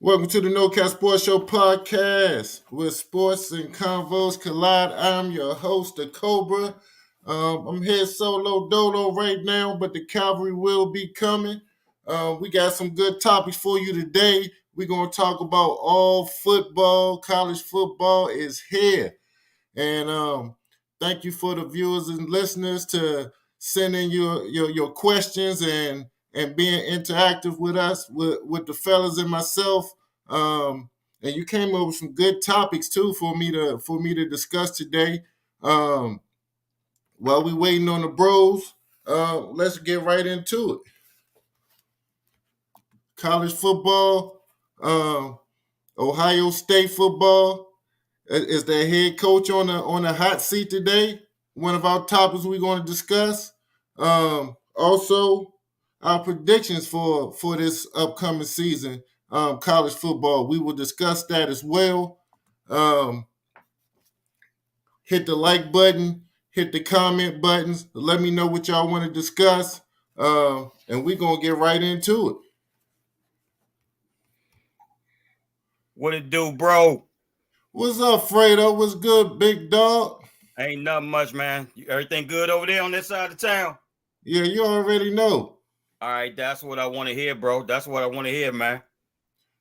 Welcome to the No Cap Sports Show podcast, where sports and convos collide. I'm your host, the Cobra. I'm here solo dolo right now, but the cavalry will be coming. We got some good topics for you today. We're going to talk about all football. College football is here. And thank you for the viewers and listeners to send in your questions and being interactive with us, with the fellas and myself. And you came up with some good topics too for me to discuss today. While we waiting on the bros, let's get right into it. College football, Ohio State football is their head coach on the hot seat today. One of our topics we're going to discuss. Also, our predictions for this upcoming season, college football. We will discuss that as well. Hit the like button, hit the comment buttons. Let me know what y'all want to discuss, and we're going to get right into it. What it do, bro? What's up, Fredo? What's good, big dog? Ain't nothing much, man. Everything good over there on this side of town? Yeah, you already know. All right, that's what I want to hear, bro. That's what I want to hear, man.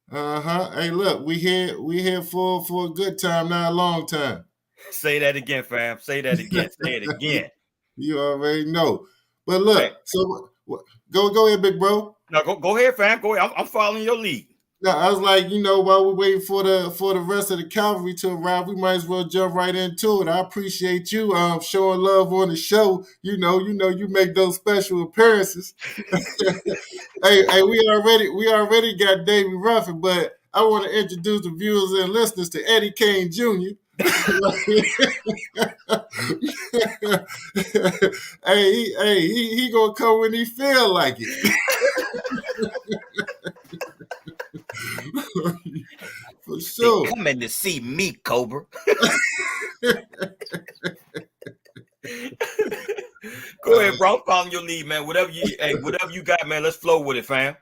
Hey, look, we here for a good time, not a long time. Say that again, fam. Say that again. Say it again. You already know. But look, hey. So go ahead, big bro. No, go ahead, fam. Go ahead. I'm following your lead. No, I was like, while we're waiting for the rest of the cavalry to arrive, we might as well jump right into it. I appreciate you showing love on the show. You make those special appearances. hey, we already got Davey Ruffin, but I want to introduce the viewers and listeners to Eddie Kane Jr. he gonna come when he feel like it. For sure. They coming to see me, Cobra. Go ahead, bro. I'm following your lead, man. Whatever you got, man. Let's flow with it, fam.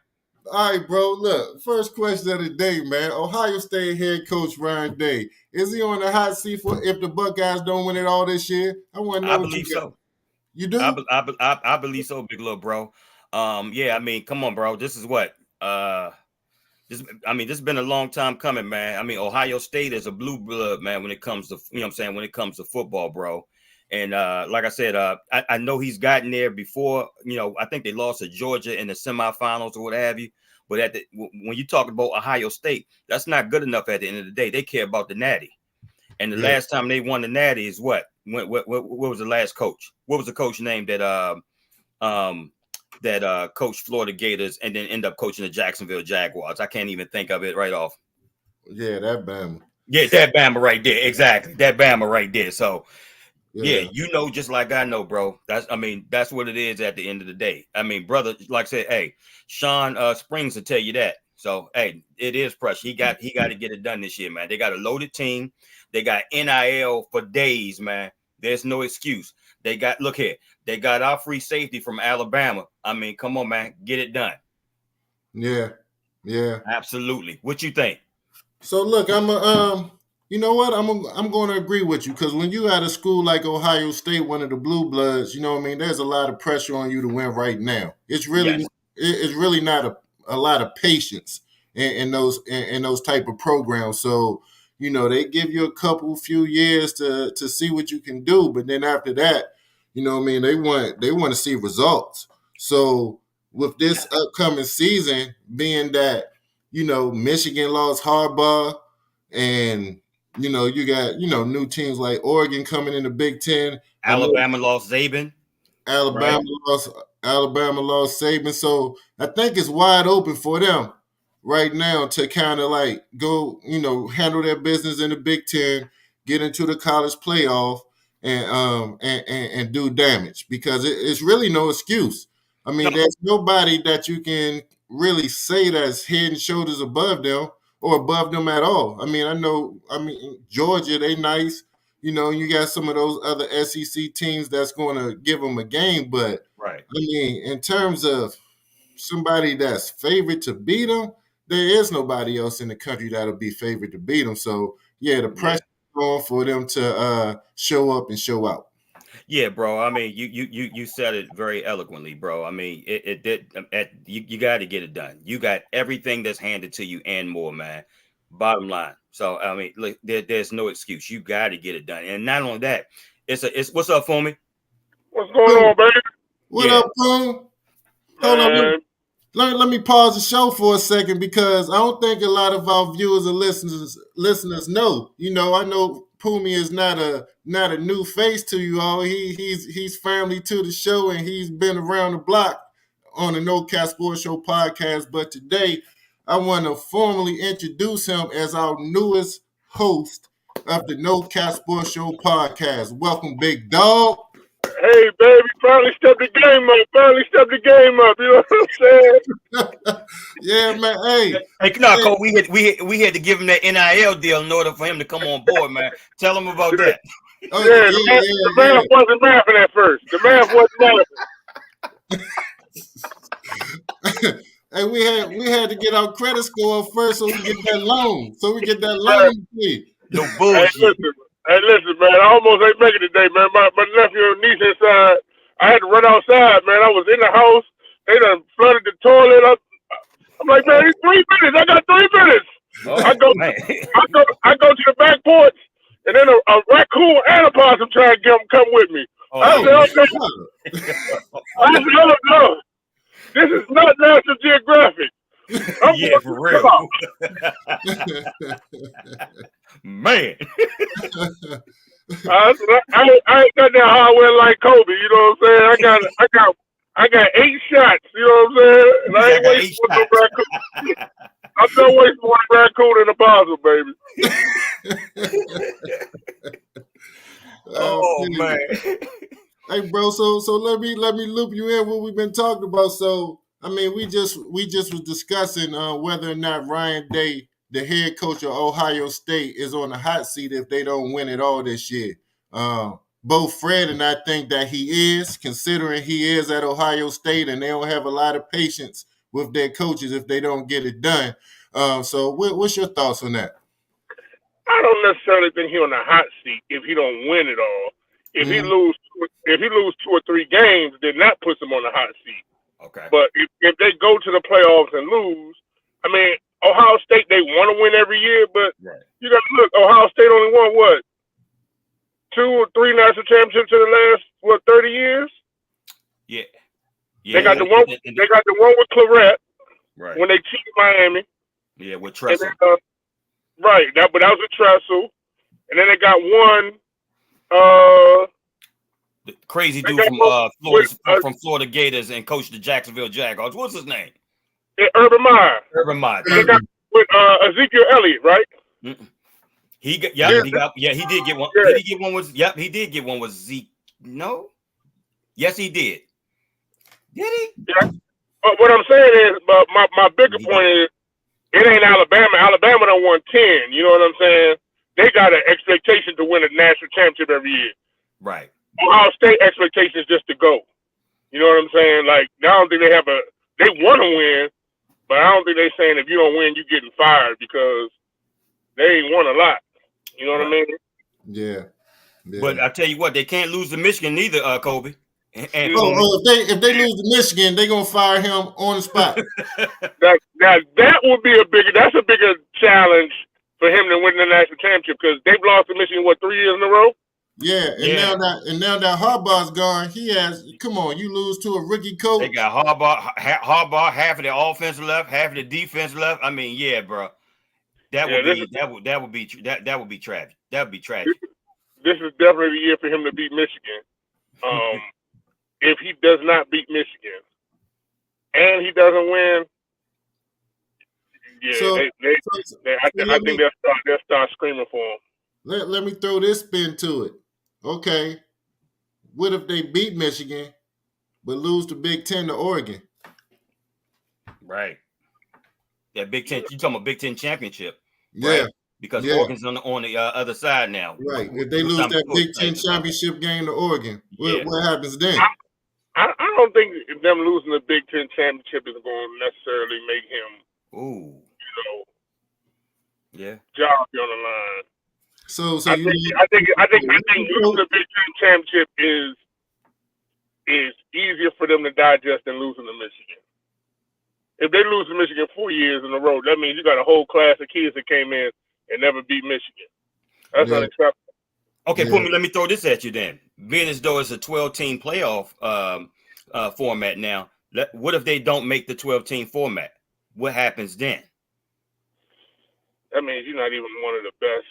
All right, bro. Look, first question of the day, man. Ohio State head coach Ryan Day, is he on the hot seat for if the Buckeyes don't win it all this year? I want to know. I believe so. You do? I believe so, big little bro. Yeah. I mean, come on, bro. This is what this has been a long time coming, man. I mean, Ohio State is a blue blood, man, when it comes to, when it comes to football, bro. And like I said, I know he's gotten there before. I think they lost to Georgia in the semifinals or what have you. But when you talk about Ohio State, that's not good enough at the end of the day. They care about the Natty. And the last time they won the Natty is what? What was the last coach? What was the coach name that coached Florida Gators and then end up coaching the Jacksonville Jaguars? I can't even think of it right off. Yeah, that Bama. Yeah, that Bama right there. Exactly. That Bama right there. So, yeah, just like I know, bro. That's what it is at the end of the day. I mean, brother, like I said, hey, Sean Springs will tell you that. So, hey, it is pressure. He got to get it done this year, man. They got a loaded team. They got NIL for days, man. There's no excuse. They got our free safety from Alabama. I mean, come on, man, get it done. Yeah, absolutely. What you think? So look, you know what? I'm going to agree with you because when you at a school like Ohio State, one of the blue bloods, there's a lot of pressure on you to win right now. It's really not a lot of patience in those type of programs. So they give you a few years to see what you can do, but then after that, they want to see results. So with this upcoming season, being that Michigan lost Harbaugh, and you got new teams like Oregon coming in the Big Ten. Alabama lost Saban. Alabama lost Saban. So I think it's wide open for them right now to kind of like go, handle their business in the Big Ten, get into the college playoff, and do damage because it's really no excuse. I mean, there's nobody that you can really say that's head and shoulders above them or above them at all. I mean, Georgia, they nice. You got some of those other SEC teams that's going to give them a game. But, right. I mean, in terms of somebody that's favored to beat them, there is nobody else in the country that'll be favored to beat them. So yeah, the pressure on for them to show up and show out. Yeah, bro. I mean, you said it very eloquently, bro. I mean, it did. You got to get it done. You got everything that's handed to you and more, man. Bottom line. So I mean, look, there's no excuse. You got to get it done. And not only that, it's what's up, Foamy? What's going on, baby? What up, Boom? Hold on. Let me pause the show for a second because I don't think a lot of our viewers and listeners know. You know, I know Pumi is not a new face to you all. He's family to the show and he's been around the block on the No Cap Sports Show podcast. But today, I want to formally introduce him as our newest host of the No Cap Sports Show podcast. Welcome, big dog. Hey, baby, finally stepped the game up. You know what I'm saying? Yeah, man. Hey, no, Cole, we had to give him that NIL deal in order for him to come on board, man. Tell him about that. The math wasn't mathing at first. The math wasn't mathing. Hey, we had to get our credit score up first so we get that loan. Fee. No bullshit. Hey, listen, man. I almost ain't making it today, man. My nephew and niece inside. I had to run outside, man. I was in the house. They done flooded the toilet up. I'm like, man, it's 3 minutes. I got 3 minutes. Oh, I go to the back porch, and then a raccoon and a possum try to come with me. Oh, I said, oh, no. This is not National Geographic. Yeah, for real. Man. I ain't got that hardware like Kobe, you know what I'm saying? I got 8 shots, you know what I'm saying? And I ain't wasting one raccoon. I'm not wasting one raccoon in a possum, baby. Oh man. Hey bro, so let me loop you in what we've been talking about. So I mean, we just was discussing whether or not Ryan Day, the head coach of Ohio State, is on the hot seat if they don't win it all this year. Both Fred and I think that he is, considering he is at Ohio State and they don't have a lot of patience with their coaches if they don't get it done. So what's your thoughts on that? I don't necessarily think he's on the hot seat if he don't win it all. If he lose 2 or 3 games, then that puts him on the hot seat. Okay. But if they go to the playoffs and lose, I mean, Ohio State, they want to win every year, but you got to look, Ohio State only won, what, 2 or 3 national championships in the last, 30 years? Yeah. They got the one with Claret when they cheated Miami. Yeah, with Tressel. Then, but that was with Tressel. And then they got one the crazy dude from Florida Gators and coached the Jacksonville Jaguars. What's his name? Urban Meyer. They got with Ezekiel Elliott, right? Mm-mm. He did get one. Yeah. Did he get one with? Yep, he did get one with Zeke. No. Yes, he did. Did he? Yeah. But what I'm saying is, my bigger point is, it ain't Alabama. Alabama done won 10. You know what I'm saying? They got an expectation to win a national championship every year. Right. Ohio State expectation is just to go. You know what I'm saying? Like, I don't think they want to win, but I don't think they're saying if you don't win, you're getting fired because they ain't won a lot. You know what I mean? Yeah. But I tell you what, they can't lose to Michigan neither, Kobe. And if they lose to Michigan, they're gonna fire him on the spot. that would be a bigger challenge for him to win the national championship because they've lost to Michigan 3 years in a row. Yeah, now that Harbaugh's gone, come on, you lose to a rookie coach. They got Harbaugh, half of the offense left, half of the defense left. I mean, yeah, bro. That would be tragic. That would be tragic. This is definitely the year for him to beat Michigan. If he does not beat Michigan and he doesn't win, I think they'll start screaming for him. Let me throw this spin to it. Okay, what if they beat Michigan but lose the Big Ten to Oregon? Right. That Big Ten, you talking about Big Ten championship? Yeah. Right? Because Oregon's on the other side now. Right. If they lose that Big Ten championship game to Oregon, what happens then? I don't think them losing the Big Ten championship is going to necessarily make him Yeah. job be on the line. So I think losing the Big Ten championship is easier for them to digest than losing to Michigan. If they lose to Michigan 4 years in a row, that means you got a whole class of kids that came in and never beat Michigan. That's unacceptable. Okay, Pumi, let me throw this at you then. Being as though it's a 12-team playoff format now, what if they don't make the 12-team format? What happens then? That means you're not even one of the best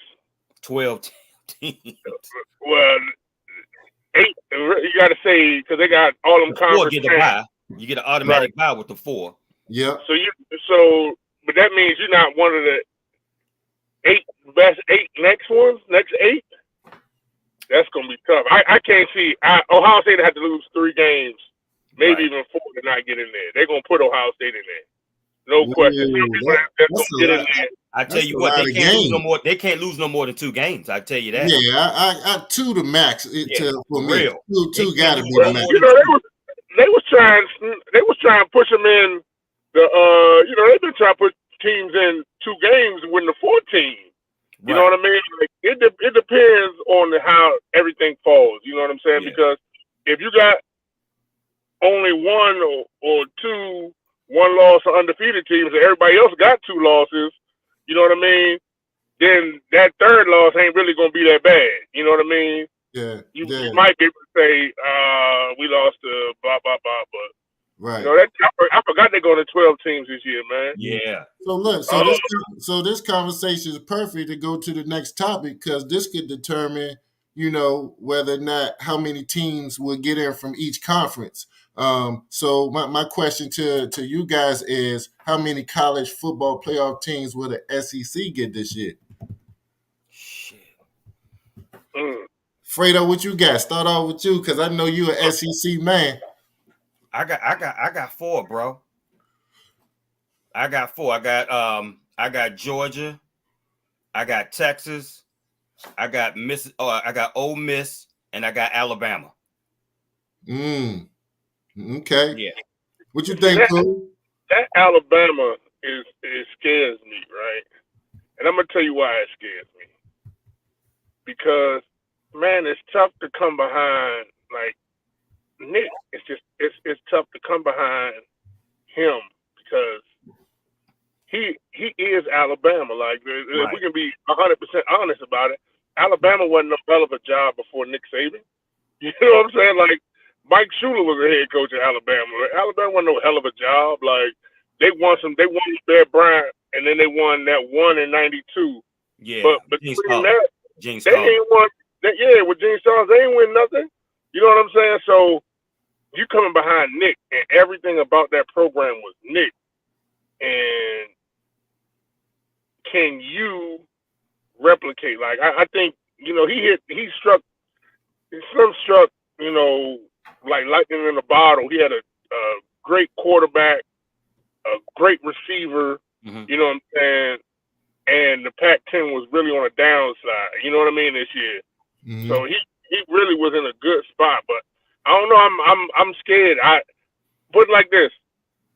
12 teams. Well, 8. You got to say because they got all them conference. Get a bye. You get an automatic bye with the 4. Yeah. But that means you're not one of the 8 best 8 next 8. That's gonna be tough. I can't see. Ohio State had to lose 3 games, maybe even 4 to not get in there. They're gonna put Ohio State in there. No question. I tell you what, they can't lose no more. They can't lose no more than 2 games. I tell you that. Yeah, I 2 to max. For me, real. 2 got to be the max. You know, they was trying to push them in the. They've been trying to put teams in 2 games to win the 14. You know what I mean? Like, it depends on how everything falls. You know what I'm saying? Yeah. Because if you got only 1 or 2 1-loss or undefeated teams, and everybody else got 2 losses, you know what I mean? Then that 3rd loss ain't really gonna be that bad. You know what I mean? Yeah. You might be able to say, we lost to blah blah blah, but right. I forgot they're going to 12 teams this year, man. Yeah. So look, this conversation is perfect to go to the next topic because this could determine, whether or not how many teams will get in from each conference. So my question to you guys is, how many college football playoff teams will the SEC get this year? Shit. Fredo, what you got? Start off with you because I know you an SEC man. I got 4, bro. I got 4. I got Georgia. I got Texas. I got I got Ole Miss, and I got Alabama. Okay. Yeah. What you think, Pooh? That Alabama it scares me, right? And I'm gonna tell you why it scares me. Because, man, it's tough to come behind like Nick. It's tough to come behind him because he is Alabama. Like, if we can be 100% honest about it, Alabama wasn't no hell of a job before Nick Saban. You know what I'm saying? Like, Mike Shula was the head coach at Alabama. Alabama wasn't no hell of a job. Like, they won Bear Bryant, and then they won that one in '92. Yeah, but between that, they ain't won. With Gene Stallings, they ain't win nothing. You know what I'm saying? So you coming behind Nick, and everything about that program was Nick. And can you replicate? Like, I think, he struck, like lightning in a bottle. He had a great quarterback, a great receiver, you know what I'm saying? And the Pac-10 was really on a downside, you know what I mean, this year. Mm-hmm. So he really was in a good spot, but I don't know. I'm scared. I put it like this: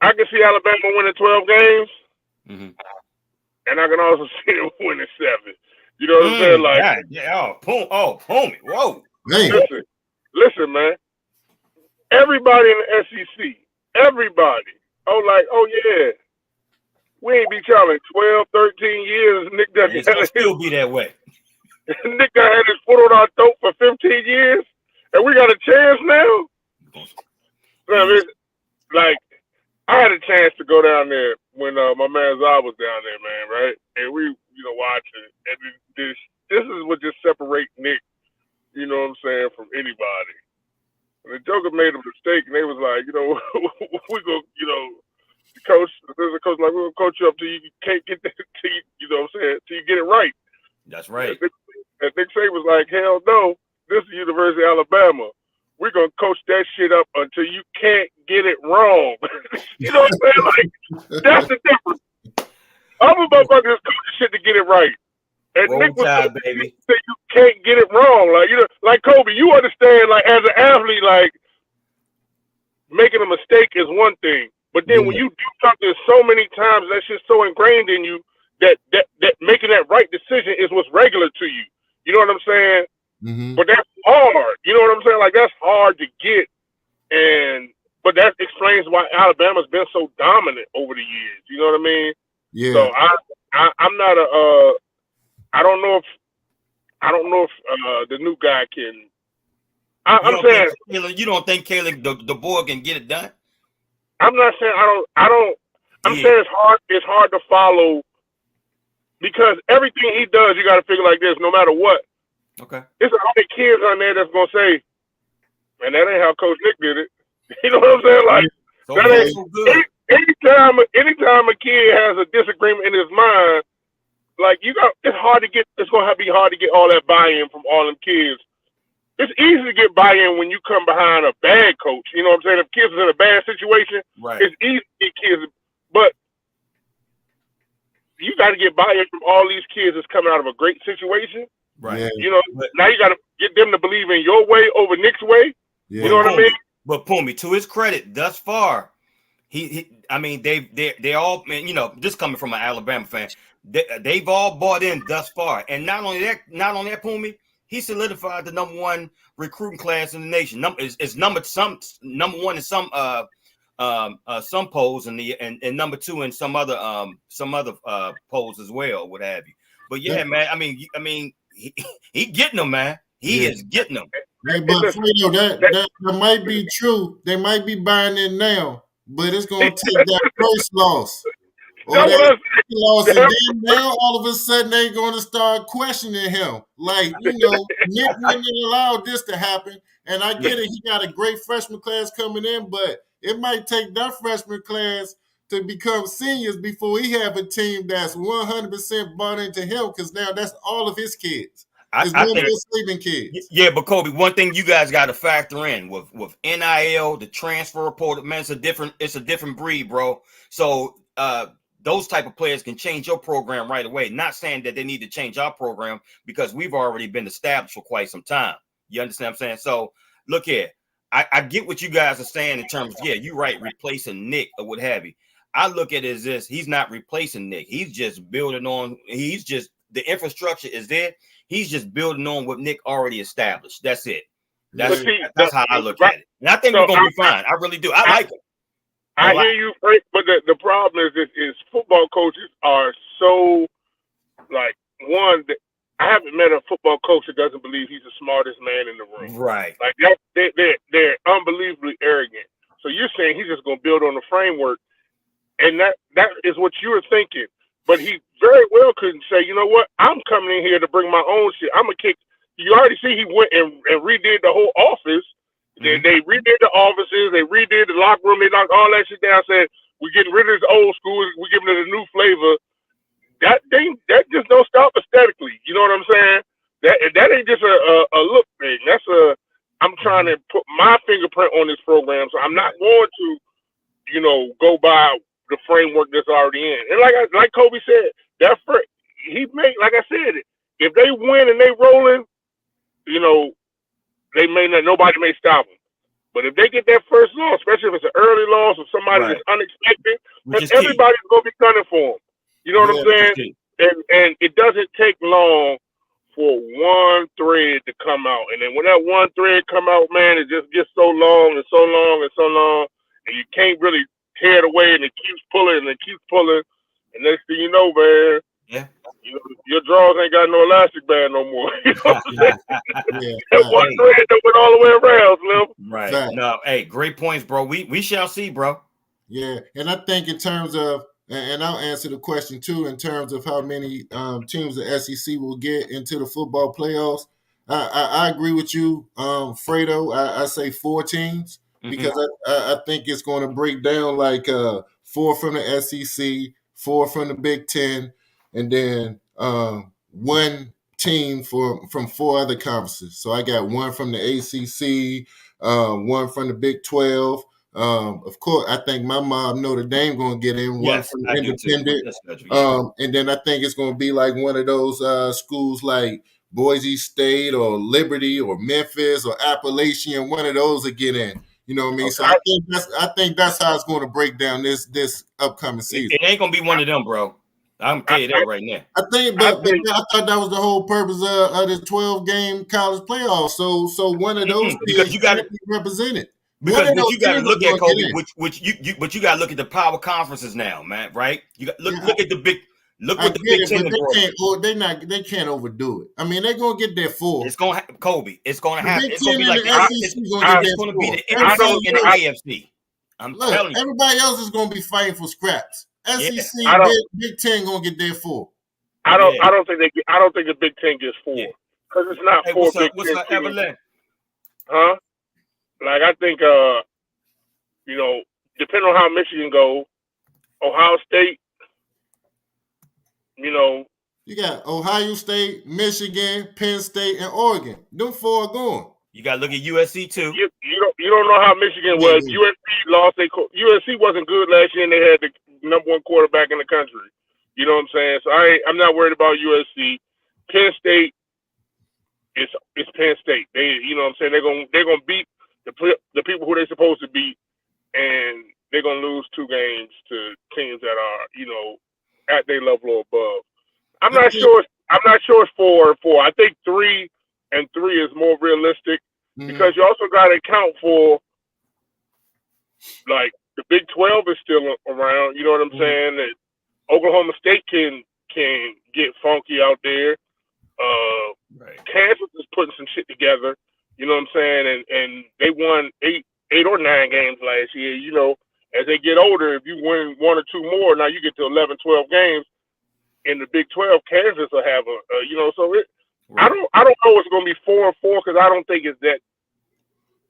I can see Alabama winning 12 games, and I can also see them winning 7. You know what I'm saying? Like, Pumi, whoa. Listen, man. Everybody in the SEC, everybody. Yeah. We ain't beat y'all in 12, 13 years. Nick It'll still be that way. Nick had his foot on our throat for 15 years, and we got a chance now. Like, I had a chance to go down there when my man Zah was down there, man, right? And we, watching. And this is what just separates Nick, you know what I'm saying, from anybody. And the Joker made a mistake, and they was like, we go, the coach, there's a coach like, we're going to coach you up till you can't get there, till you get it right. That's right. And Nick Saban was like, hell no, this is University of Alabama. We're going to coach that shit up until you can't get it wrong. You know what I'm saying? Like, that's the difference. I'm about to just coach shit to get it right. And Roll Nick was Tide, baby. You can't get it wrong. Like, like Kobe, you understand, like, as an athlete, like, making a mistake is one thing. But then when you do something so many times, that's just so ingrained in you that making that right decision is what's regular to you. You know what I'm saying? Mm-hmm. But that's hard. You know what I'm saying? Like, that's hard to get. But that explains why Alabama's been so dominant over the years. You know what I mean? Yeah. So I'm not I don't know if the new guy can. I'm saying you don't think Kalen Deboer can get it done? I'm not saying I don't. I'm saying it's hard to follow because everything he does, you got to figure like this. No matter what, okay, there's a lot of kids on there that's gonna say, "Man, that ain't how Coach Nick did it." You know what I'm saying? Like that ain't so good. Anytime a kid has a disagreement in his mind, like it's gonna be hard to get all that buy-in from all them kids. It's easy to get buy-in when you come behind a bad coach. You know what I'm saying? If kids are in a bad situation, right, it's easy to get kids. But you got to get buy-in from all these kids that's coming out of a great situation. Right. Yeah. You know, now you got to get them to believe in your way over Nick's way. Yeah. You know what I mean? But Pumi, to his credit, thus far, I mean, they all, you know, just coming from an Alabama fan, they've all bought in thus far. And not only that, Pumi, he solidified the number one recruiting class in the nation. It's number one in some polls and number two in some other polls as well, what have you. But yeah, man, I mean, he getting them, man. He is getting them. Hey, but Fredo, that might be true. They might be buying it now, but it's going to take that first loss. Or that loss, and then now all of a sudden they're going to start questioning him. Like, you know, Nick wouldn't allow this to happen. And I get it, he got a great freshman class coming in, but it might take that freshman class to become seniors before he have a team that's 100% bought into him, because now that's all of his kids. I think sleeping kids. Yeah, but Kobe, one thing you guys got to factor in with NIL, the transfer report, man, it's a different breed, bro. So those type of players can change your program right away. Not saying that they need to change our program because we've already been established for quite some time. You understand what I'm saying? So look here, I get what you guys are saying in terms of, yeah, you're right, replacing Nick or what have you. I look at it as this: he's not replacing Nick. He's just building on. The infrastructure is there. He's just building on what Nick already established. That's it. That's how I look at it. And I think we're gonna be fine. I really do. I like it. I hear you, Frank, but the problem is football coaches are so, like, one, I haven't met a football coach that doesn't believe he's the smartest man in the room. Right. Like, they're unbelievably arrogant. So you're saying he's just going to build on the framework, and that is what you were thinking. But he very well could say, you know what, I'm coming in here to bring my own shit. I'm going to kick. You already see he went and redid the whole office. They redid the offices, they redid the locker room, they knocked all that shit down, said, we're getting rid of this old school, we're giving it a new flavor. That just don't stop aesthetically. You know what I'm saying? That ain't just a look thing. I'm trying to put my fingerprint on this program, so I'm not going to, you know, go by the framework that's already in. And like Kobe said, like I said, if they win and they rolling, you know, nobody may stop them. But if they get that first loss, especially if it's an early loss or somebody that's unexpected, because everybody's going to be gunning for them. You know what I'm saying? And it doesn't take long for one thread to come out. And then when that one thread come out, man, it just gets so long and so long and so long, and you can't really tear it away, and it keeps pulling and it keeps pulling. And next thing you know, man, your drawers ain't got no elastic band no more. You know what I'm saying? That one thread that went all the way around, Slim. Right. No, hey, great points, bro. We shall see, bro. Yeah, and I think in terms of, and I'll answer the question too, in terms of how many teams the SEC will get into the football playoffs. I agree with you, Fredo. I say 4 teams because I think it's going to break down like 4 from the SEC, 4 from the Big Ten, and then 1 team from 4 other conferences. So I got 1 from the ACC, 1 from the Big 12. Of course, I think my mob Notre Dame going to get in, 1 from the independent. And then I think it's going to be like one of those schools like Boise State or Liberty or Memphis or Appalachian. One of those will get in. You know what I mean? Okay. So I think that's how it's going to break down this upcoming season. It ain't gonna be one of them, bro. I'm tell you that right now. I think, but I thought that was the whole purpose of the 12-game college playoff. So one of those because you got to be represented. Because what you got to look at, Kobe, but you got to look at the power conferences now, man. Right? You got look at the big. Look what the Big Ten. They can't overdo it. I mean, they're gonna get their 4. It's gonna Kobe. It's gonna happen. It's gonna be like it's gonna be the NFC and the AFC. I'm telling you. Everybody else is gonna be fighting for scraps. SEC, Big Ten gonna get their 4. I don't think the Big Ten gets 4 because it's not 4 what's Big Ten teams. Huh? Like I think depending on how Michigan goes, Ohio State. You got Ohio State, Michigan, Penn State, and Oregon. Them 4 are going. You got to look at USC too. You don't know how Michigan was. USC lost. USC wasn't good last year, and they had the #1 quarterback in the country. You know what I'm saying? So I'm not worried about USC. Penn State, it's Penn State. You know what I'm saying? They're gonna beat the people who they're supposed to beat, and they're gonna lose 2 games to teams that are at their level or above. I'm not sure it's 4 or 4. I think 3 and 3 is more realistic because you also got to account for like the Big 12 is still around. You know what I'm saying? That Oklahoma State can get funky out there. Kansas is putting some shit together. You know what I'm saying? And they won 8 or 9 games last year. You know, as they get older, if you win 1 or 2 more, now you get to 11, 12 games. In the Big 12, Kansas will have I don't know it's going to be 4 and 4 because I don't think it's that.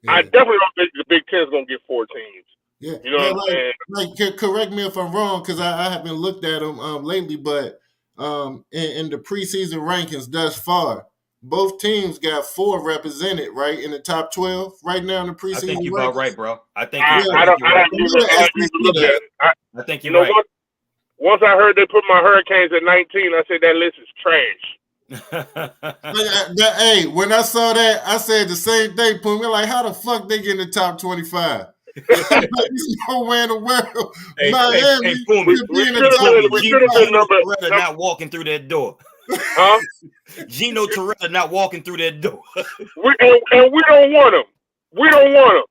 Yeah. I definitely don't think the Big 10 is going to get 4 teams. Yeah, you know what I'm saying? Correct me if I'm wrong because I haven't looked at them lately, but in the preseason rankings thus far, both teams got 4 represented right in the top 12 right now in the preseason. I think you're about right, bro. I think I think you're right. Once I heard they put my Hurricanes at 19, I said that list is trash. Hey, when I saw that, I said the same thing. Put me like, how the fuck they get in the top 25? There's nowhere in the world. Miami we should have been number not walking through that door. Huh? Gino Toretta not walking through that door. we don't want him. We don't want him.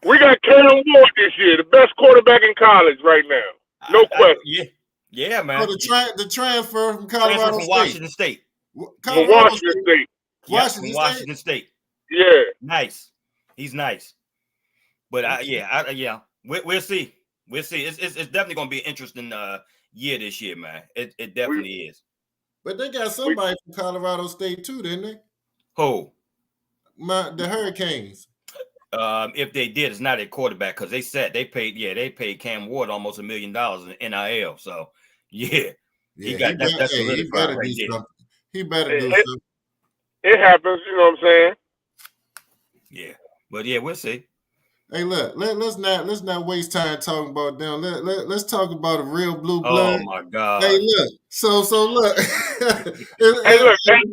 We got Kalen Deboer this year, the best quarterback in college right now. No question. Yeah, man. The transfer from Colorado State. Washington State. Washington State. Yeah. Nice. He's nice. But we'll see. We'll see. It's definitely gonna be an interesting year this year, man. It definitely is. But they got somebody from Colorado State too, didn't they? Who? The Hurricanes. If they did, it's not a quarterback because they paid Cam Ward almost $1 million in NIL. So that's solidified right there. He better do something. It happens, you know what I'm saying? Yeah, but we'll see. Hey, look, let's not waste time talking about them. Let's talk about a real blue blood. Oh my God! Hey, look. So look. Hey, look. I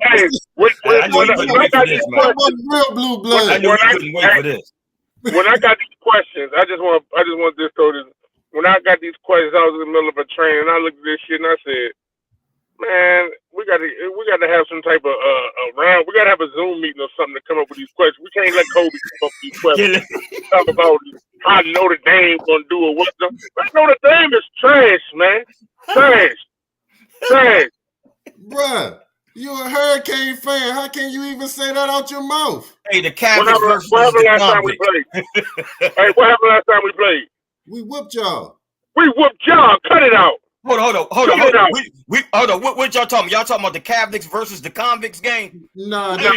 got these questions. Real blue blood. I knew you couldn't wait for this. When I got these questions, I just want to throw this. When I got these questions, I was in the middle of a train, and I looked at this shit, and I said, "Man, we got to have some type of round. We got to have a Zoom meeting or something to come up with these questions. We can't let Kobe come up with these questions. Talk about how Notre Dame gonna do or what. Notre Dame is trash, man. Trash. Bruh, you a Hurricane fan. How can you even say that out your mouth? Hey, the Cavs versus what happened last time we played? Hey, what happened last time we played? We whooped y'all. We whooped y'all. Cut it out. Hold on. Hold on. What y'all talking about? Y'all talking about the Cavs versus the Convicts game? No, they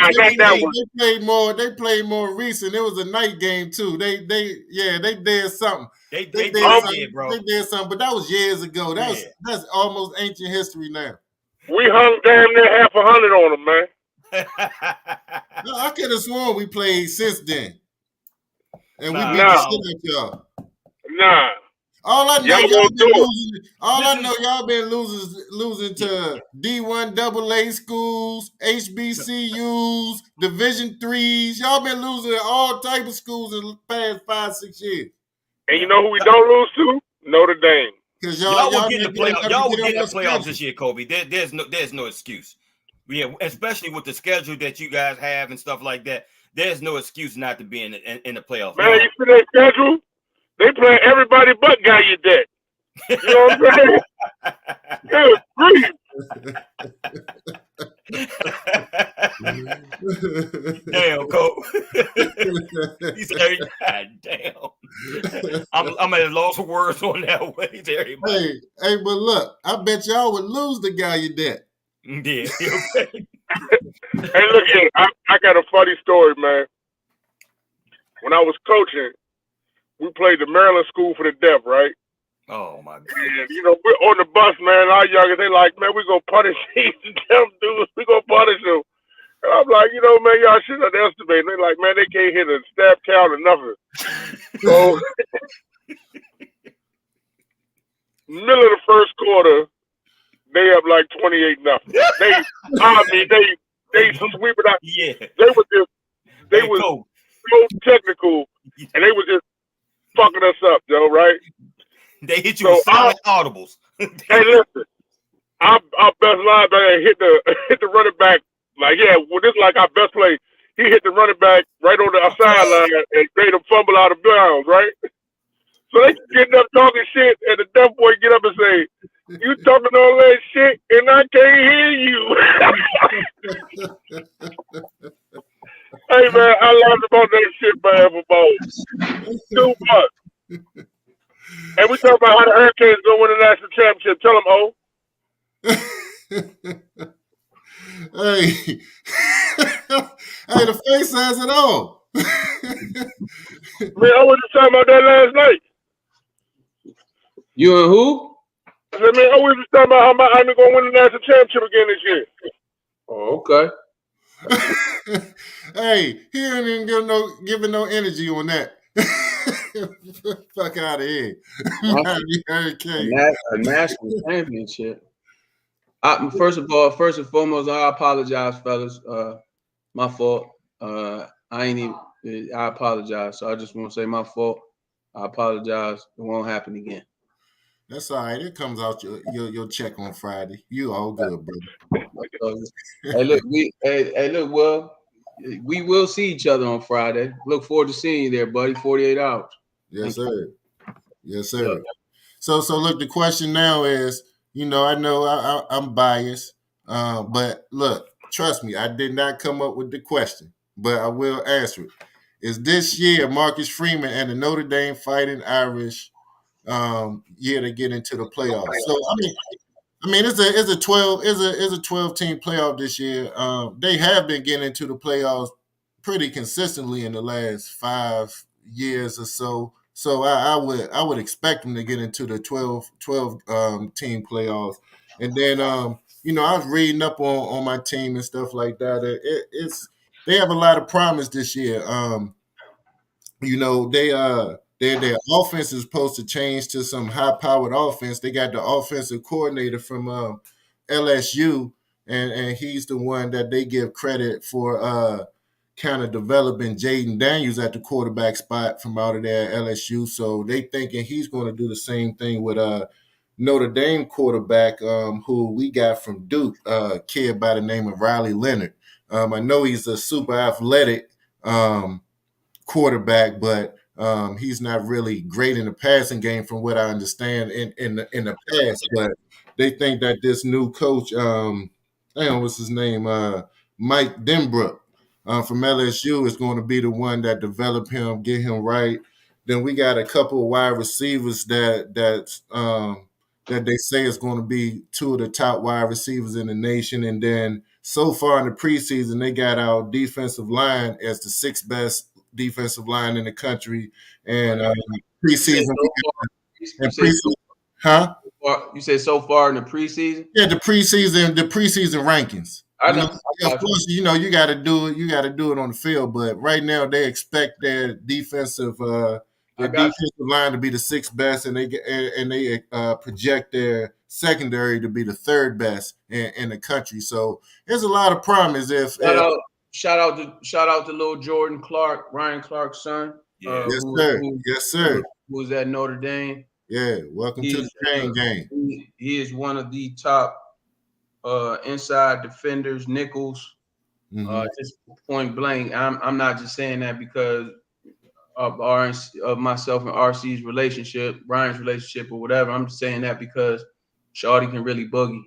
played more recent. It was a night game too. They did something. They did, bro. They did something, but that was years ago. That's almost ancient history now. We hung damn near 100 on them, man. No, I could have sworn we played since then, and we beat the shit at y'all. Nah. All I know, Y'all y'all won't do been it. losing. All I know, y'all been losing to D1 AA schools, HBCUs, Division threes. Y'all been losing to all type of schools in the past 5-6 years. And you know who we don't lose to? Notre Dame. Because Y'all will y'all get in the not good playoff. enough Y'all to will get get on in the our playoffs schedule. this year, Kobe. There's no excuse. Yeah, especially with the schedule that you guys have and stuff like that. There's no excuse not to be in the playoffs. Man, you see their schedule? They play everybody but Gallaudet. You know what I'm saying? Good grief. Damn, Cole. He said, God damn. I'm at a loss of words on that one. Everybody. Hey, but look, I bet y'all would lose the Gallaudet. Yeah, okay. Hey, look here. I got a funny story, man. When I was coaching, we played the Maryland School for the Deaf, right? Oh my God. And you know, we're on the bus, man. Our youngest, they like, man, we gonna punish these deaf dudes. We gonna punish them. And I'm like, you know, man, y'all shouldn't underestimate. And they're like, man, they can't hit a snap count or nothing. So, middle of the first quarter, they up like 28-0. They sweep it out. Yeah. They was so technical, and they was just fucking us up, Joe. Right? They hit you with silent audibles. Hey, listen, our best linebacker hit the running back. Like, yeah, well, this is like our best play. He hit the running back right on the sideline and made him fumble out of bounds, right? So they getting up talking shit, and the deaf boy get up and say, "You talking all that shit, and I can't hear you." Hey, man, I laughed about that shit, man, for about 2 months. And we talk about how the Hurricanes gonna win the national championship. Tell them, oh. Hey, hey, the face says it all. Man, I was just talking about that last night. You and who? I said, man, I was just talking about how Miami gonna win the national championship again this year. Oh, okay. Hey, he ain't even giving no energy on that. Fuck out of here. A national championship. First and foremost, I apologize, fellas. My fault. I apologize. So I just want to say my fault. I apologize. It won't happen again. That's all right. It comes out your check on Friday. You all good, brother. Hey, look, well, we will see each other on Friday. Look forward to seeing you there, buddy. 48 hours. Yes, sir. Yes, sir. So look, the question now is, I know I'm biased, but look, trust me, I did not come up with the question, but I will answer it. Is this year Marcus Freeman and the Notre Dame Fighting Irish year to get into the playoffs? So I mean, it's a 12 team playoff this year. They have been getting into the playoffs pretty consistently in the last 5 years or so. So I would expect them to get into the 12 team playoffs. And then I was reading up on my team and stuff like that. They have a lot of promise this year. Their offense is supposed to change to some high-powered offense. They got the offensive coordinator from LSU, and he's the one that they give credit for kind of developing Jaden Daniels at the quarterback spot from out of there at LSU. So they thinking he's going to do the same thing with Notre Dame quarterback who we got from Duke, kid by the name of Riley Leonard. I know he's a super athletic quarterback, but he's not really great in the passing game from what I understand in the past. But they think that this new coach, what's his name, Mike Denbrook from LSU is going to be the one that develop him, get him right. Then we got a couple of wide receivers that they say is going to be two of the top wide receivers in the nation. And then so far in the preseason, they got our defensive line as the sixth best defensive line in the country. And preseason, huh? You said so far in the preseason? Yeah, the preseason rankings. I know. Of course, you got to do it. You got to do it on the field. But right now, they expect their defensive Their defensive line to be the 6th best, and they project their secondary to be the 3rd best in the country. So there's a lot of promise. Shout out to little Jordan Clark, Ryan Clark's son. Yeah. Yes, sir. Who was at Notre Dame. Yeah, welcome to the chain game. He is one of the top inside defenders, nickels. Just point blank. I'm not just saying that because of myself and RC's relationship, Brian's relationship, or whatever. I'm just saying that because Shawty can really boogie.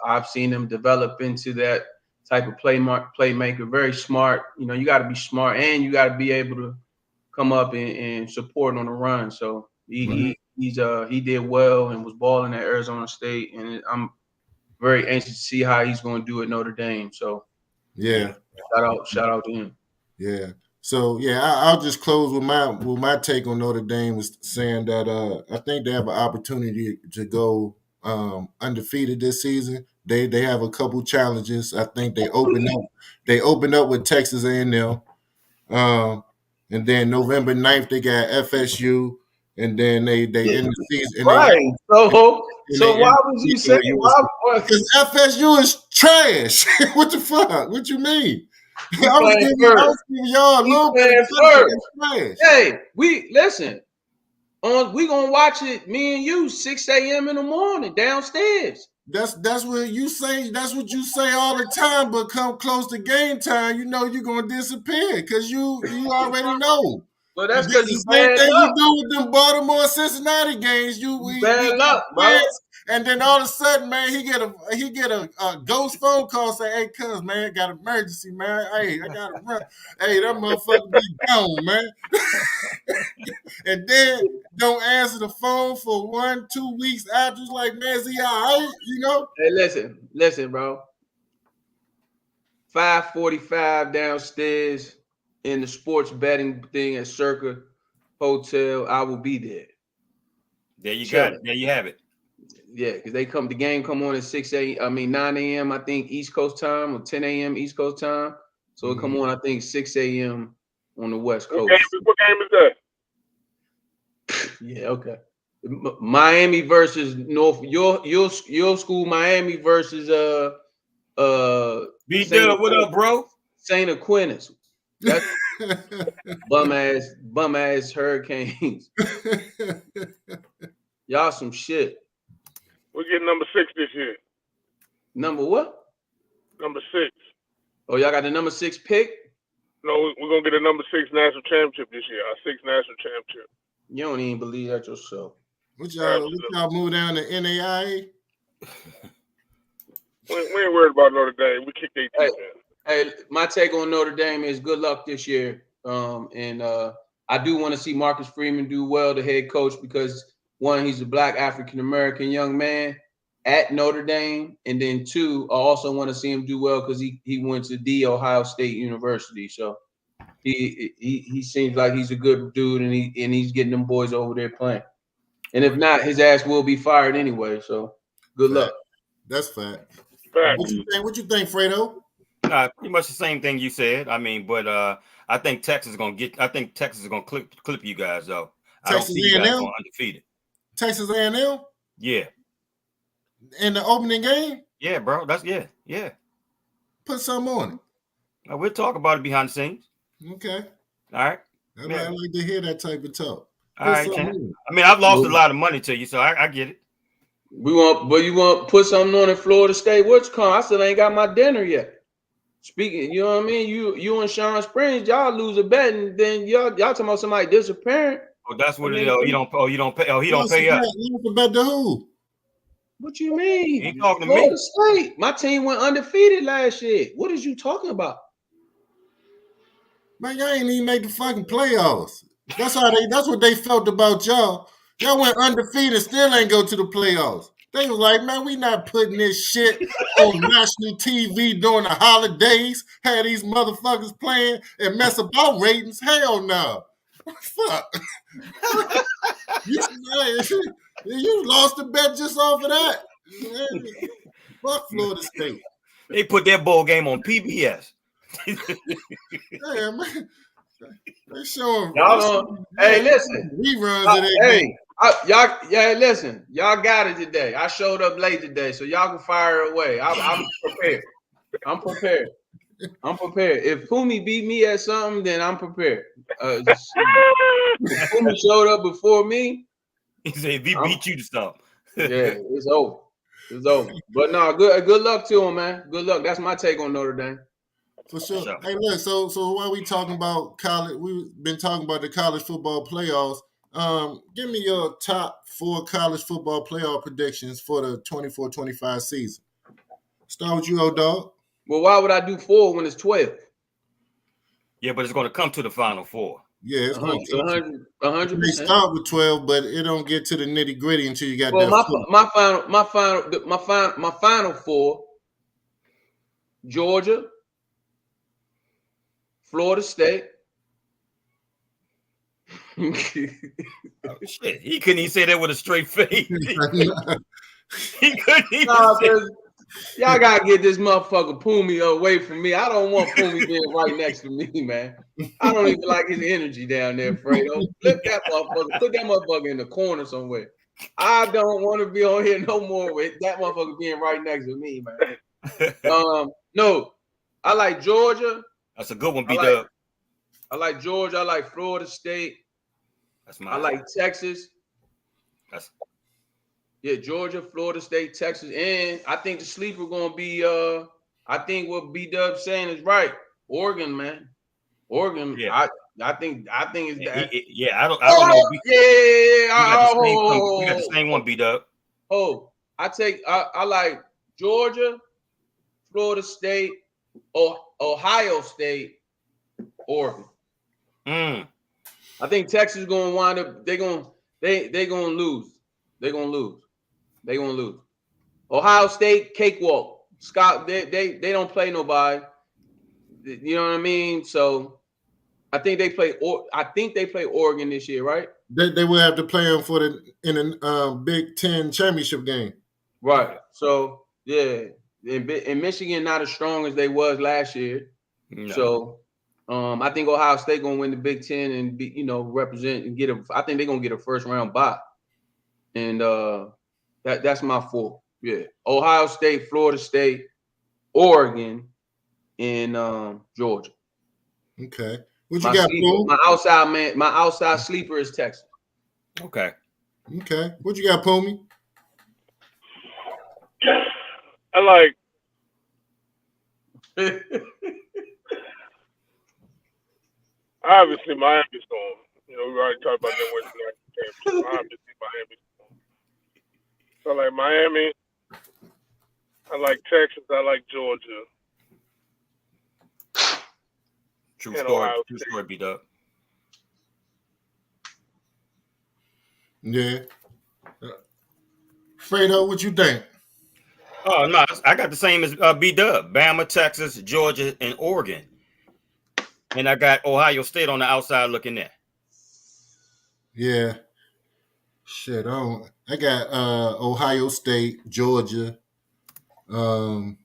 I've seen him develop into that type of playmaker. Very smart. You know, you got to be smart and you got to be able to come up and support on the run. So he did well and was balling at Arizona State, and I'm very anxious to see how he's going to do at Notre Dame. So yeah, shout out to him. Yeah. So yeah, I'll just close with my take on Notre Dame is saying that I think they have an opportunity to go undefeated this season. They have a couple challenges. I think they open up with Texas A&M, and then November 9th they got FSU, and then they end the season. Right. So why would you say why? Because FSU is trash. What the fuck? What you mean? I was giving y'all a little bit of trash. Hey, listen. We gonna watch it, me and you, 6 a.m. in the morning downstairs. That's what you say. That's what you say all the time. But come close to game time, you know you're gonna disappear because you already know. Well, that's because you same thing you do with them Baltimore Cincinnati games. Bad luck, bro. And then all of a sudden, man, he get a ghost phone call say, "Hey, cuz, man, got an emergency, man. Hey, I gotta run. Hey, that motherfucker be gone, man." And then don't answer the phone for 1-2 weeks after. It's like, man, is he all right? You know? Hey, listen, bro. 5:45 downstairs in the sports betting thing at Circa Hotel. I will be there. There you got it. There you have it. Yeah, because the game come on at 9 a.m. I think East Coast time, or 10 a.m. East Coast time. So it come on, I think 6 a.m. on the West Coast. What game is that? Yeah, okay. Miami versus North. Your school, Miami versus B-Dub, what up, bro? St. Aquinas. That's bum ass Hurricanes. Y'all some shit. We're getting number 6 this year. Number what? Number 6. Oh, y'all got the number 6 pick? No, we're gonna get a number 6 national championship this year. Our 6th national championship. You don't even believe that yourself. What y'all move down to NAIA? We ain't worried about Notre Dame. We kicked 18. Hey, my take on Notre Dame is good luck this year. And I do want to see Marcus Freeman do well, the head coach, because one, he's a Black African-American young man at Notre Dame. And then 2, I also want to see him do well because he went to the Ohio State University. So he seems like he's a good dude, and he's getting them boys over there playing. And if not, his ass will be fired anyway. So good luck. That's fact. What you think, Fredo? Pretty much the same thing you said. I mean, but I think Texas is gonna clip you guys though. I don't see you guys going undefeated. Texas A&M? Yeah. In the opening game? Yeah, bro. Yeah. Put something on it. We'll talk about it behind the scenes. Okay. All right. I like to hear that type of talk. All right, Ken. I mean, I've lost a lot of money to you, so I get it. You want to put something on in Florida State? What's called? I still ain't got my dinner yet. Speaking, you know what I mean? You and Sean Springs, y'all lose a bet, and then y'all talking about somebody disappearing. Oh, that's what it is. You don't pay. Oh, he don't pay up. You lose a bet to who? What you mean? He ain't talking to Florida me. State. My team went undefeated last year. What is you talking about? Man, y'all ain't even make the fucking playoffs. That's what they felt about y'all. Y'all went undefeated, still ain't go to the playoffs. They was like, man, we not putting this shit on national TV during the holidays. Had these motherfuckers playing and mess about ratings. Hell no. Fuck. You lost the bet just off of that. Man, fuck Florida State. They put their bowl game on PBS. Yeah, man. They showing. Y'all don't. Hey, listen. Reruns of that game. Listen. Y'all got it today. I showed up late today, so y'all can fire it away. I'm prepared. I'm prepared. If Pumi beat me at something, then I'm prepared. If Pumi showed up before me, he said if he beat you to something. Yeah, it's over. It's over. But no, good luck to him, man. Good luck. That's my take on Notre Dame. For sure. Hey, look. So while we talking about college, we've been talking about the college football playoffs. Give me your top 4 college football playoff predictions for the 24-25 season. Start with you, old dog. Well, why would I do 4 when it's 12? Yeah, but it's going to come to the Final Four. Yeah, it's 100%. They start with 12, but it don't get to the nitty gritty until you got well, that. My final 4: Georgia, Florida State. Oh, shit, he couldn't even say that with a straight face. He couldn't even say. Y'all gotta get this motherfucker Pumi away from me. I don't want Pumi being right next to me, man. I don't even like his energy down there, Fredo. Flip that motherfucker. Put that motherfucker in the corner somewhere. I don't want to be on here no more with that motherfucker being right next to me, man. No, I like Georgia. That's a good one, B-Dub. I like Georgia. I like Florida State. That's mine. I like Texas. Yeah, Georgia, Florida State, Texas, and I think the sleeper gonna be. I think what B-Dub saying is right. Oregon, man. Oregon. Yeah. I think it's that. I don't know. Yeah. You got the same one, B-Dub. Oh, I like Georgia, Florida State, Ohio State, Oregon. I think Texas gonna wind up. They gonna lose. They're gonna lose. Ohio State cakewalk. Scott, they don't play nobody. You know what I mean? So I think they play Oregon this year, right? They will have to play them in the Big Ten championship game. Right. So yeah, and Michigan not as strong as they was last year. No. So I think Ohio State gonna win the Big Ten and be, represent and get I think they're gonna get a first round bye. And that's my 4. Yeah. Ohio State, Florida State, Oregon, and Georgia. Okay. What you got, Pooh? My outside sleeper is Texas. Okay. What you got, Poomy? I like obviously Miami's going. We already talked about them winning the championship. Obviously Miami's going. So I like Miami. I like Texas. I like Georgia. True story, B-Dub. Yeah. Fredo, what you think? Oh, no, I got the same as B-Dub. Bama, Texas, Georgia, and Oregon. And I got Ohio State on the outside looking in. Yeah. Shit, I got Ohio State, Georgia. You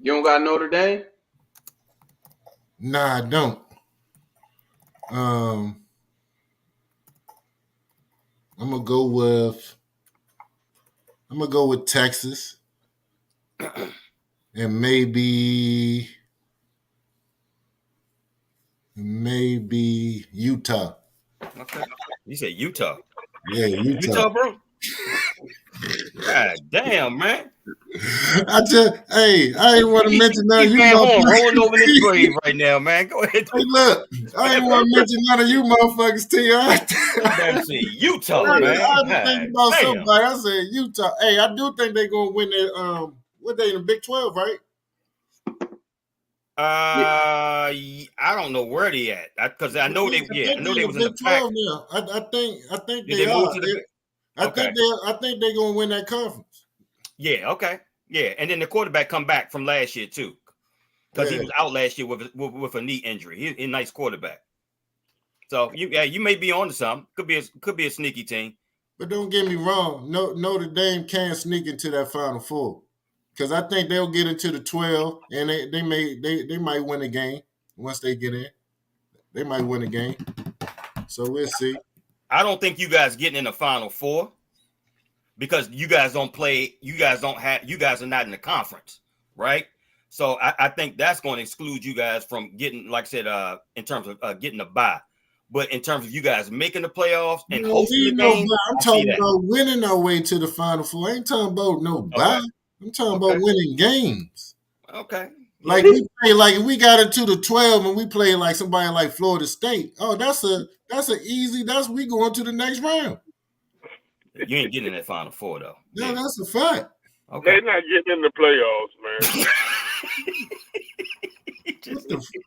don't got Notre Dame? Nah, I don't. I'm gonna go with Texas and maybe Utah. Okay. You said Utah. Yeah, Utah, bro. God damn, man. I ain't want to mention none of you motherfuckers. Rolling over this grave right now, man. Go ahead. Hey, look, I ain't want to mention none of you motherfuckers, T.I. I said Utah, man. I had to think about somebody. I said Utah. Hey, I do think they're gonna win their what they in the Big 12, right? I don't know where they at because I know they was in the pack. Now. I think they are. I think they're gonna win that conference. Yeah. Okay. Yeah, and then the quarterback come back from last year too, because he was out last year with a knee injury. He's a nice quarterback. So you may be on to something. Could be a sneaky team. But don't get me wrong. Notre Dame can sneak into that Final Four. Because I think they'll get into the 12, and they might win a game once they get in. They might win a game. So we'll see. I don't think you guys getting in the Final Four because you guys don't play. You guys are not in the conference, right? So I think that's going to exclude you guys from getting, like I said, in terms of getting a bye. But in terms of you guys making the playoffs and hosting the game, I'm talking about winning our way to the Final Four. I ain't talking about no bye. Okay. I'm talking about winning games. Okay. Like we play, like if we got into the 12 and we play like somebody like Florida State. Oh, that's easy. We going to the next round. You ain't getting in that Final Four though. No, that's a fact. Okay. They're not getting in the playoffs, man.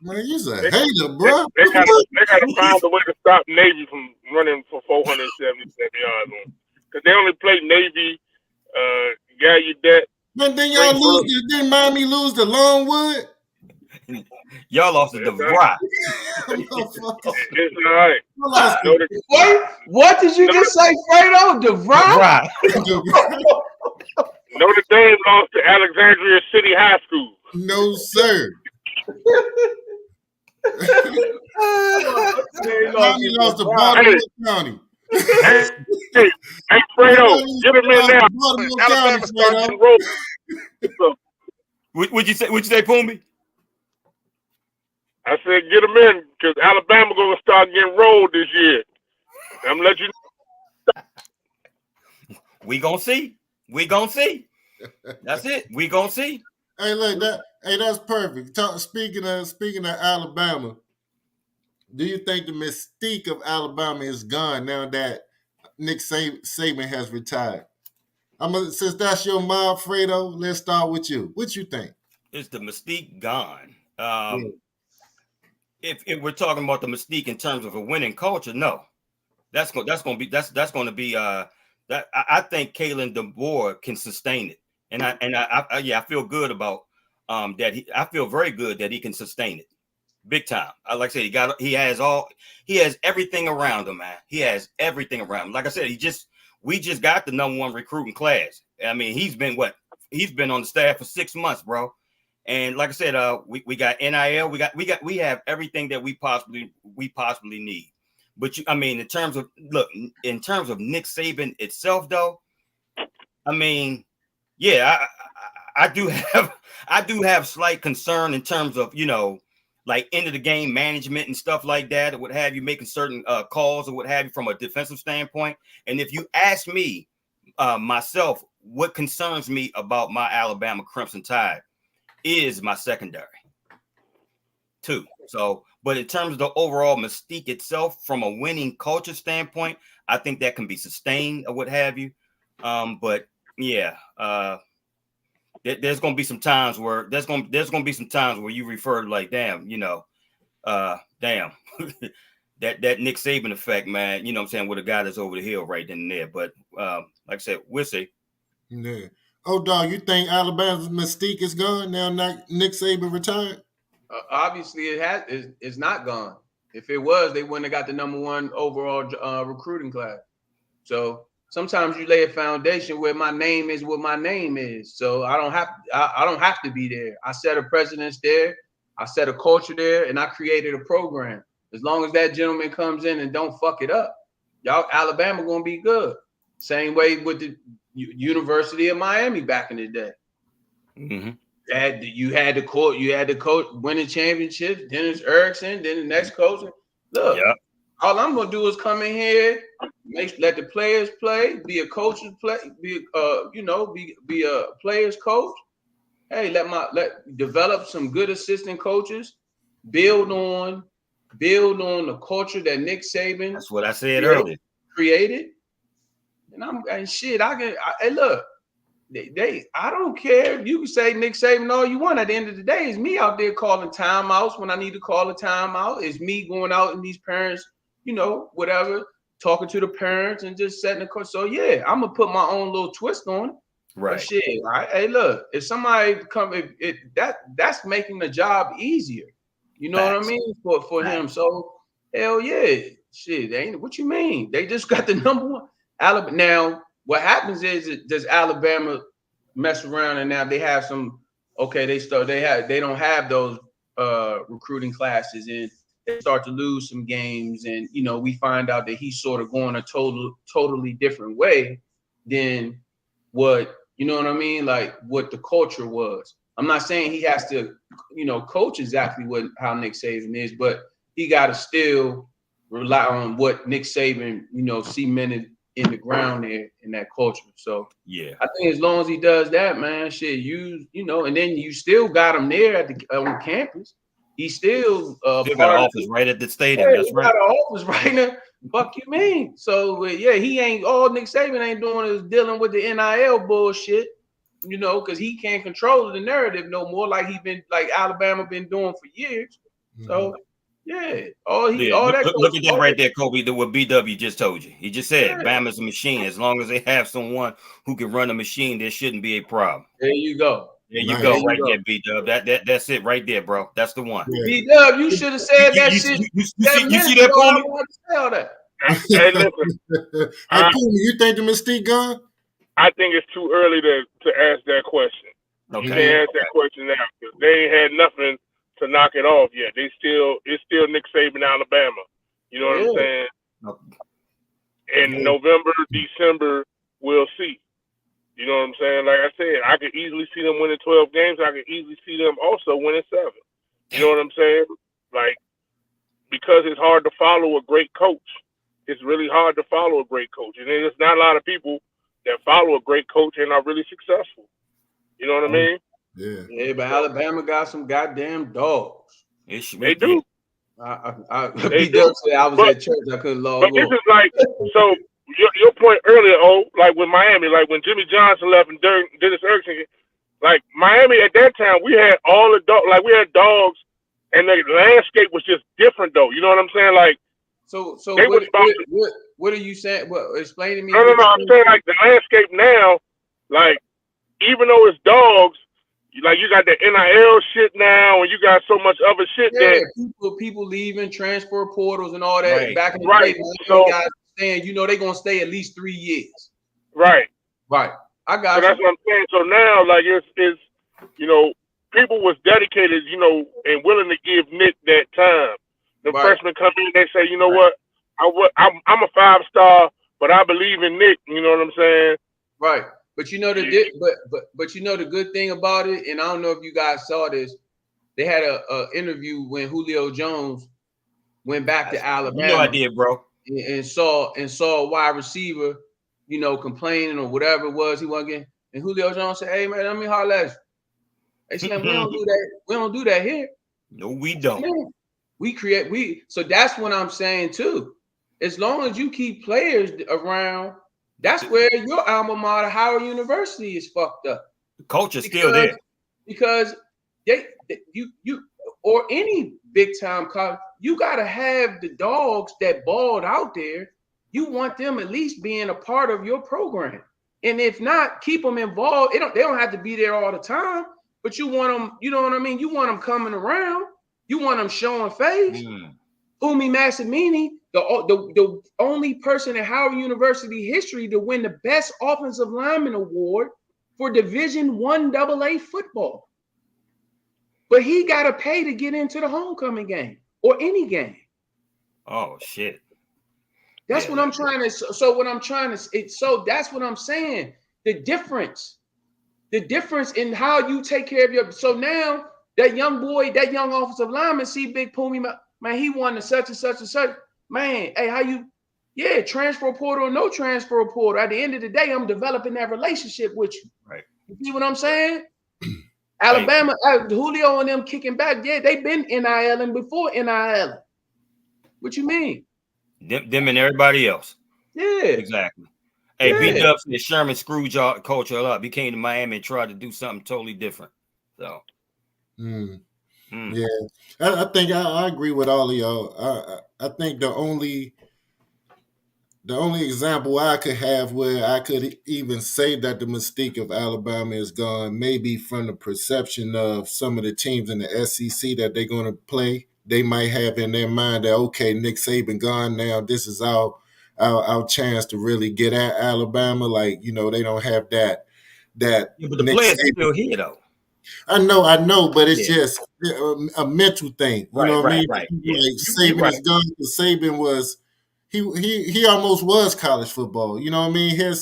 Man, you's a hater, bro. They gotta find a way to stop Navy from running for 477 yards on. Because they only play Navy, Gallaudet. Man, then y'all lose. Didn't Miami lose to Longwood? Y'all lost to DeVry. It's all right. What did you just say, Fredo? DeVry? Notre Dame lost to Alexandria City High School. No, sir. Miami lost to Baltimore County. Hey, Fredo, get him in now. Alabama starts to roll. What'd you say? What'd you say, Pumi? I said get him in because Alabama gonna start getting rolled this year. I'm gonna let you know. We gonna see. That's it. We gonna see. Hey, look, that's perfect. Speaking of Alabama, do you think the mystique of Alabama is gone now that Nick Saban has retired? Since that's your mom, Fredo, let's start with you. What you think? Is the mystique gone? If we're talking about the mystique in terms of a winning culture, no. That's going to be that I think Kalen Deboer can sustain it. And I feel good about that. I feel very good that he can sustain it, big time. Like I said, he has everything around him, man. He has everything around him. Like I said, we just got the #1 recruiting class. I mean, he's been on the staff for 6 months, bro. And like I said, we got NIL, we have everything that we possibly need. But in terms of Nick Saban itself, though, I mean. Yeah, I do have slight concern in terms of, like end of the game management and stuff like that, or what have you, making certain calls or what have you from a defensive standpoint. And if you ask me myself, what concerns me about my Alabama Crimson Tide is my secondary too. So, but in terms of the overall mystique itself from a winning culture standpoint, I think that can be sustained or what have you. But yeah, there's gonna be some times where you refer to like, damn, damn, that Nick Saban effect, man. You know what I'm saying, with a guy that's over the hill right then and there. But like I said, we'll see. Yeah. Oh, dog, you think Alabama's mystique is gone now? Nick Saban retired? Obviously, it's not gone. If it was, they wouldn't have got the #1 overall recruiting class. So. Sometimes you lay a foundation where my name is what my name is. So I don't have to be there. I set a precedence there. I set a culture there, and I created a program. As long as that gentleman comes in and don't fuck it up, y'all Alabama gonna be good. Same way with the University of Miami back in the day. Mm-hmm. You had the coach winning championships. Dennis Erickson, then the next coach. Look. Yep. All I'm gonna do is come in here, let the players play, be a coach's play, be a player's coach. Hey, develop some good assistant coaches, build on the culture that Nick Saban. That's what I said earlier. Created, look, I don't care. You can say Nick Saban all you want. At the end of the day, it's me out there calling timeouts when I need to call a timeout. It's me going out and these parents. Whatever, talking to the parents and just setting the course. So yeah, I'm gonna put my own little twist on it. Right. But shit. Right? Hey, look, if somebody that's making the job easier. You know what I mean? For him. So hell yeah. Shit, ain't what you mean? They just got the #1. Alabama. Now, what happens is does Alabama mess around and now they have some they don't have those recruiting classes in they start to lose some games, and we find out that he's sort of going a totally different way than what what I mean, like what the culture was. I'm not saying he has to, coach exactly how Nick Saban is, but he got to still rely on what Nick Saban, cemented in the ground there in that culture. So yeah, I think as long as he does that, man, shit, and then you still got him there on campus. He's still got an office right at the stadium. Yeah, That's right. Got an office right there. Fuck you mean? So yeah, he ain't all Nick Saban ain't doing is dealing with the NIL bullshit. Because he can't control the narrative no more, like Alabama been doing for years. So yeah, look at that right there, Kobe. What BW just told you. He just said, Bama's a machine. As long as they have someone who can run a machine, there shouldn't be a problem. There you go. There you go, right there, B-Dub. That's it right there, bro. That's the one. Yeah. B-Dub, you should have said that shit. You see that, Poomy? Hey, listen. Hey, Poomy, you think the mystique gone? I think it's too early to ask that question. Okay. You can't ask that question now because they ain't had nothing to knock it off yet. It's still Nick Saban, Alabama. You know what I'm saying? In November, December, we'll see. You know what I'm saying? Like I said, I could easily see them winning 12 games. I could easily see them also winning 7. You know what I'm saying? Like, because it's hard to follow a great coach. It's really hard to follow a great coach. And there's not a lot of people that follow a great coach and are really successful. You know what I mean? Yeah, but Alabama got some goddamn dogs. They do. I was at church. I couldn't log on. But this is like, so your point earlier, like with Miami, like when Jimmy Johnson left and Dennis Erickson, like Miami at that time, we had all the dogs, like we had dogs, and the landscape was just different though. You know what I'm saying? Like, so what are you saying? Well, explain to me. No. I'm saying like the landscape now, like even though it's dogs, like you got the NIL shit now, and you got so much other shit that people leaving, transfer portals and all that. Right. Back in the day, so, guys saying they're gonna stay at least 3 years. Right. I got. So that's what I'm saying. So now, like it's people was dedicated, and willing to give Nick that time. The freshmen come in, they say, you know what, I'm a 5-star, but I believe in Nick. You know what I'm saying? Right. But but the good thing about it, and I don't know if you guys saw this, they had a interview when Julio Jones went back to Alabama. I did, bro. And saw a wide receiver, complaining or whatever it was he wasn't getting. And Julio Jones said, "Hey man, let me holler at you." They said, "We don't do that. We don't do that here." No, we don't. Man, so that's what I'm saying too. As long as you keep players around, that's where your alma mater, Howard University, is fucked up. The culture's still there. Because you or any big time college, you gotta have the dogs that balled out there. You want them at least being a part of your program. And if not, keep them involved. They don't have to be there all the time, but you want them, you know what I mean? You want them coming around. You want them showing face. Umi Massimini, the only person in Howard University history to win the Best Offensive Lineman Award for Division I AA football. But he got to pay to get into the homecoming game or any game. Oh, shit. That's what I'm trying to. So that's what I'm saying. The difference in how you take care of your. So now that young boy, that young offensive lineman, see Big Pumi, man, he won the such and such and such. Man, hey, how you? Yeah, transfer portal or no transfer portal. At the end of the day, I'm developing that relationship with you. Right. You see what I'm saying? Alabama, Julio and them kicking back. Yeah, they've been NILing before NILing. What you mean? Them and everybody else. Yeah. Exactly. Hey, B-Dub said Sherman screwed y'all culture up. He came to Miami and tried to do something totally different. So. Yeah, I think I agree with all of y'all. I think the only example I could have where I could even say that the mystique of Alabama is gone, maybe from the perception of some of the teams in the SEC that they're going to play. They might have in their mind that, okay, Nick Saban gone now. This is our chance to really get at Alabama. Like, they don't have that. Yeah, but the players are still here, though. I know, but it's just a mental thing. You know what I mean? Right. Yeah, Like you're Saban right. is gone. Saban was he almost was college football. You know what I mean?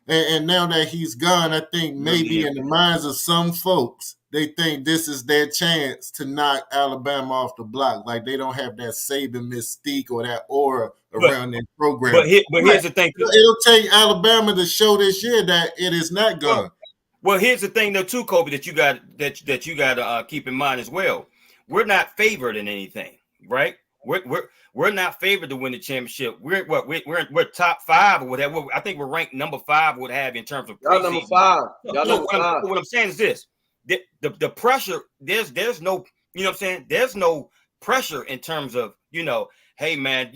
And now that he's gone, I think maybe Really in the minds of some folks, they think this is their chance to knock Alabama off the block. Like they don't have that Saban mystique or that aura around their program. But here's the thing. It'll take Alabama to show this year that it is not gone. Well, here's the thing though, too, Kobe, that you got to keep in mind as well. We're not favored in anything, right? We're not favored to win the championship. We're top 5 or whatever. I think we're ranked number 5 or what have you in terms of y'all number 5. Y'all number 5. What I'm saying is this: the pressure. There's no, you know what I'm saying. There's no pressure in terms of, hey man,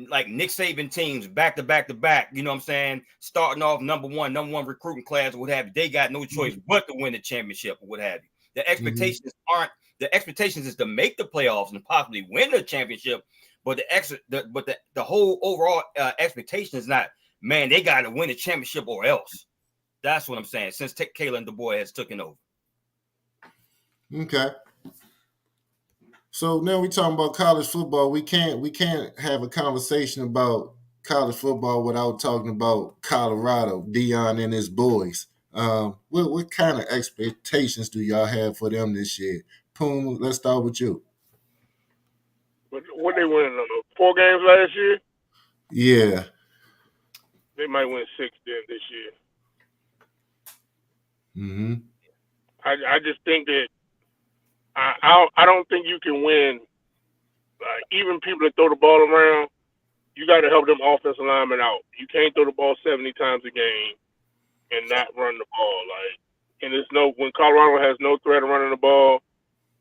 like Nick Saban teams back to back, you know what I'm saying? Starting off number one recruiting class or what have you. They got no choice but to win the championship or what have you. The expectations the expectations is to make the playoffs and possibly win the championship, but the whole overall expectation is not, man, they got to win the championship or else. That's what I'm saying. Since Kalen Deboer has taken over. Okay. So now we're talking about college football. We can't have a conversation about college football without talking about Colorado, Deion and his boys. What kind of expectations do y'all have for them this year? Poom, let's start with you. What they win? 4 games last year? Yeah. They might win 6 then this year. Mm-hmm. I just think that I don't think you can win. Even people that throw the ball around, you got to help them offensive linemen out. You can't throw the ball 70 times a game and not run the ball. And it's when Colorado has no threat of running the ball,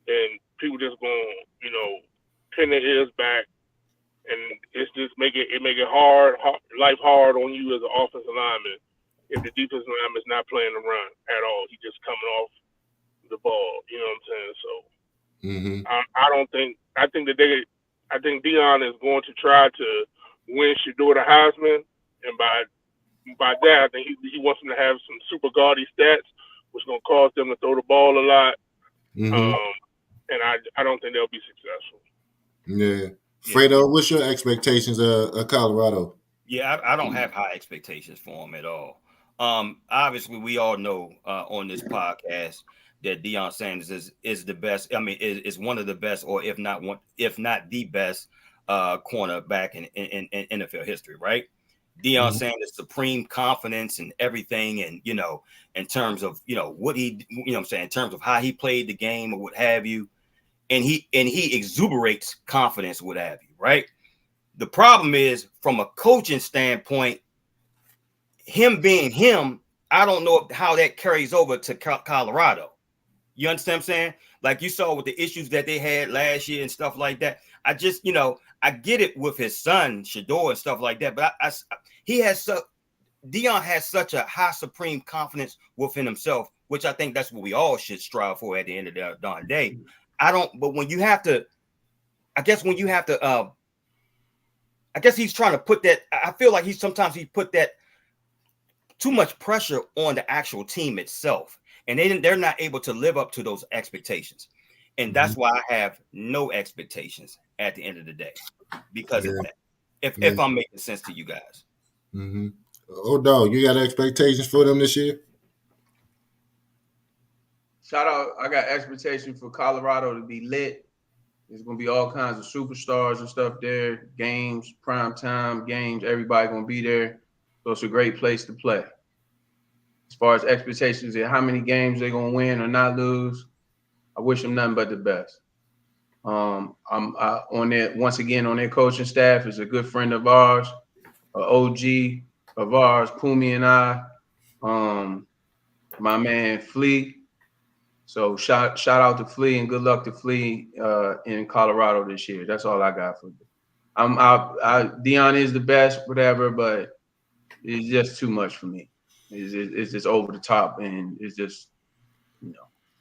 then people just going pin their ears back, and it's just make it life hard on you as an offensive lineman if the defensive lineman is not playing the run at all. He's just coming off the ball. You know what I'm saying? So I think Deion is going to try to win Shedeur the Heisman, and by that I think he wants them to have some super gaudy stats, which is going to cause them to throw the ball a lot. And I don't think they'll be successful. Yeah. Fredo, what's your expectations of Colorado? Yeah, I don't have high expectations for them at all. Obviously, we all know on this podcast that Deion Sanders is the best. I mean, is one of the best, or if not the best, cornerback in NFL history, right? Deion Sanders, supreme confidence and everything, and in terms of what he, I'm saying, in terms of how he played the game or what have you, and he exuberates confidence, what have you, right? The problem is, from a coaching standpoint, him being him, I don't know how that carries over to Colorado. You understand what I'm saying? Like you saw with the issues that they had last year and stuff like that. I just, I get it with his son, Shedeur, and stuff like that. But Deion has such a high supreme confidence within himself, which I think that's what we all should strive for at the end of the darn day. But when you have to, I guess he's trying to put that, I feel like he put that too much pressure on the actual team itself. And they're not able to live up to those expectations. And that's why I have no expectations at the end of the day because of that. If I'm making sense to you guys. Oh, dog, you got expectations for them this year? Shout out, I got expectations for Colorado to be lit. There's going to be all kinds of superstars and stuff there, games, primetime games, everybody going to be there. So it's a great place to play. As far as expectations and how many games they're going to win or not lose, I wish them nothing but the best. I'm on there, once again, on their coaching staff is a good friend of ours, an OG of ours, Pumi and I, my man Flea. So shout out to Flea and good luck to Flea in Colorado this year. That's all I got for you. Deion is the best, whatever, but it's just too much for me. It's just over the top, and it's just,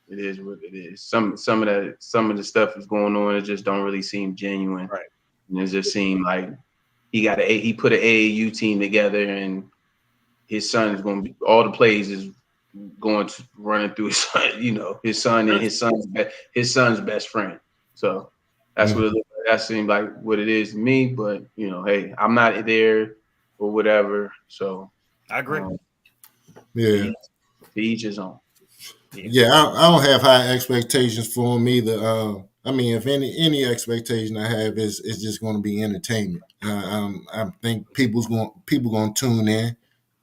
it is what it is. Some of the stuff is going on. It just don't really seem genuine, right? And it just seemed like he put an AAU team together, and his son is going to be all the plays is running through his son, his son and his son's best friend. So that's what it looked like. That seemed like what it is to me. But hey, I'm not there or whatever. So I agree. Yeah. To each his own. Yeah, I don't have high expectations for him either. I mean, if any expectation I have is just going to be entertainment. I think people going to tune in.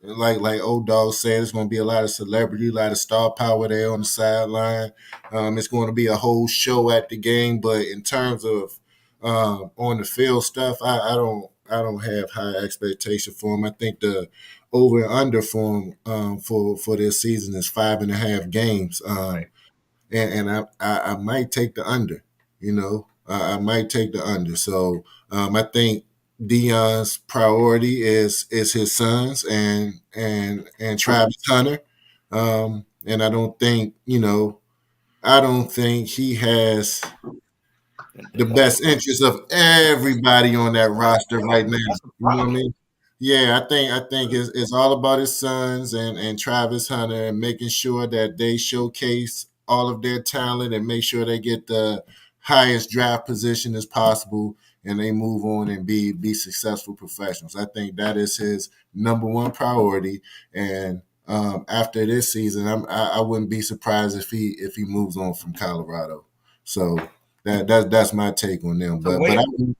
Like old dog said, it's going to be a lot of celebrity, a lot of star power there on the sideline. It's going to be a whole show at the game. But in terms of on the field stuff, I don't have high expectation for him. I think the over and under for him for this season is 5.5 games. Right. And I might take the under. I might take the under. So I think Deion's priority is his sons and Travis Hunter. And I don't think he has the best interest of everybody on that roster right now. You know what I mean? Yeah, I think it's all about his sons and Travis Hunter and making sure that they showcase all of their talent and make sure they get the highest draft position as possible and they move on and be successful professionals. I think that is his number one priority. And after this season, I wouldn't be surprised if he moves on from Colorado. So that's my take on them. But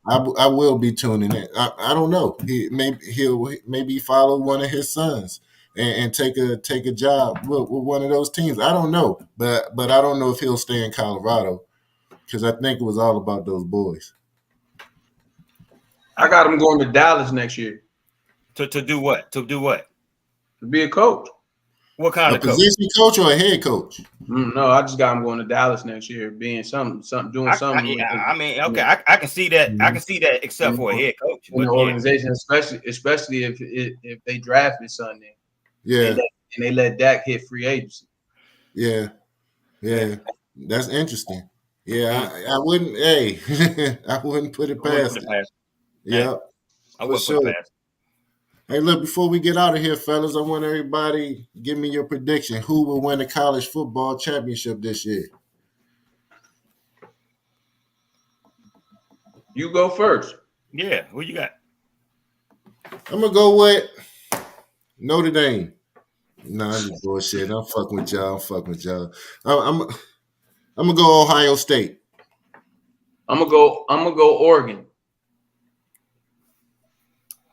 I will be tuning in. I don't know. He'll maybe follow one of his sons and take a job with one of those teams. I don't know. But I don't know if he'll stay in Colorado because I think it was all about those boys. I got him going to Dallas next year. To do what? To do what? To be a coach. What kind of position coach or a head coach? No, I just got him going to Dallas next year, being something, doing something. I mean, okay, I can see that. I can see that, except for a head coach in the organization, especially if they draft his son there. Yeah, and they let Dak hit free agency. Yeah, that's interesting. Yeah, I wouldn't. Hey, I wouldn't put it past it. Yeah, I wouldn't put it past. Hey, look, before we get out of here, fellas, I want everybody to give me your prediction. Who will win the college football championship this year? You go first. Yeah, who you got? I'm going to go with Notre Dame. Nah, I'm just bullshit. I'm fucking with y'all. I'm going to go Ohio State. I'm going to go Oregon.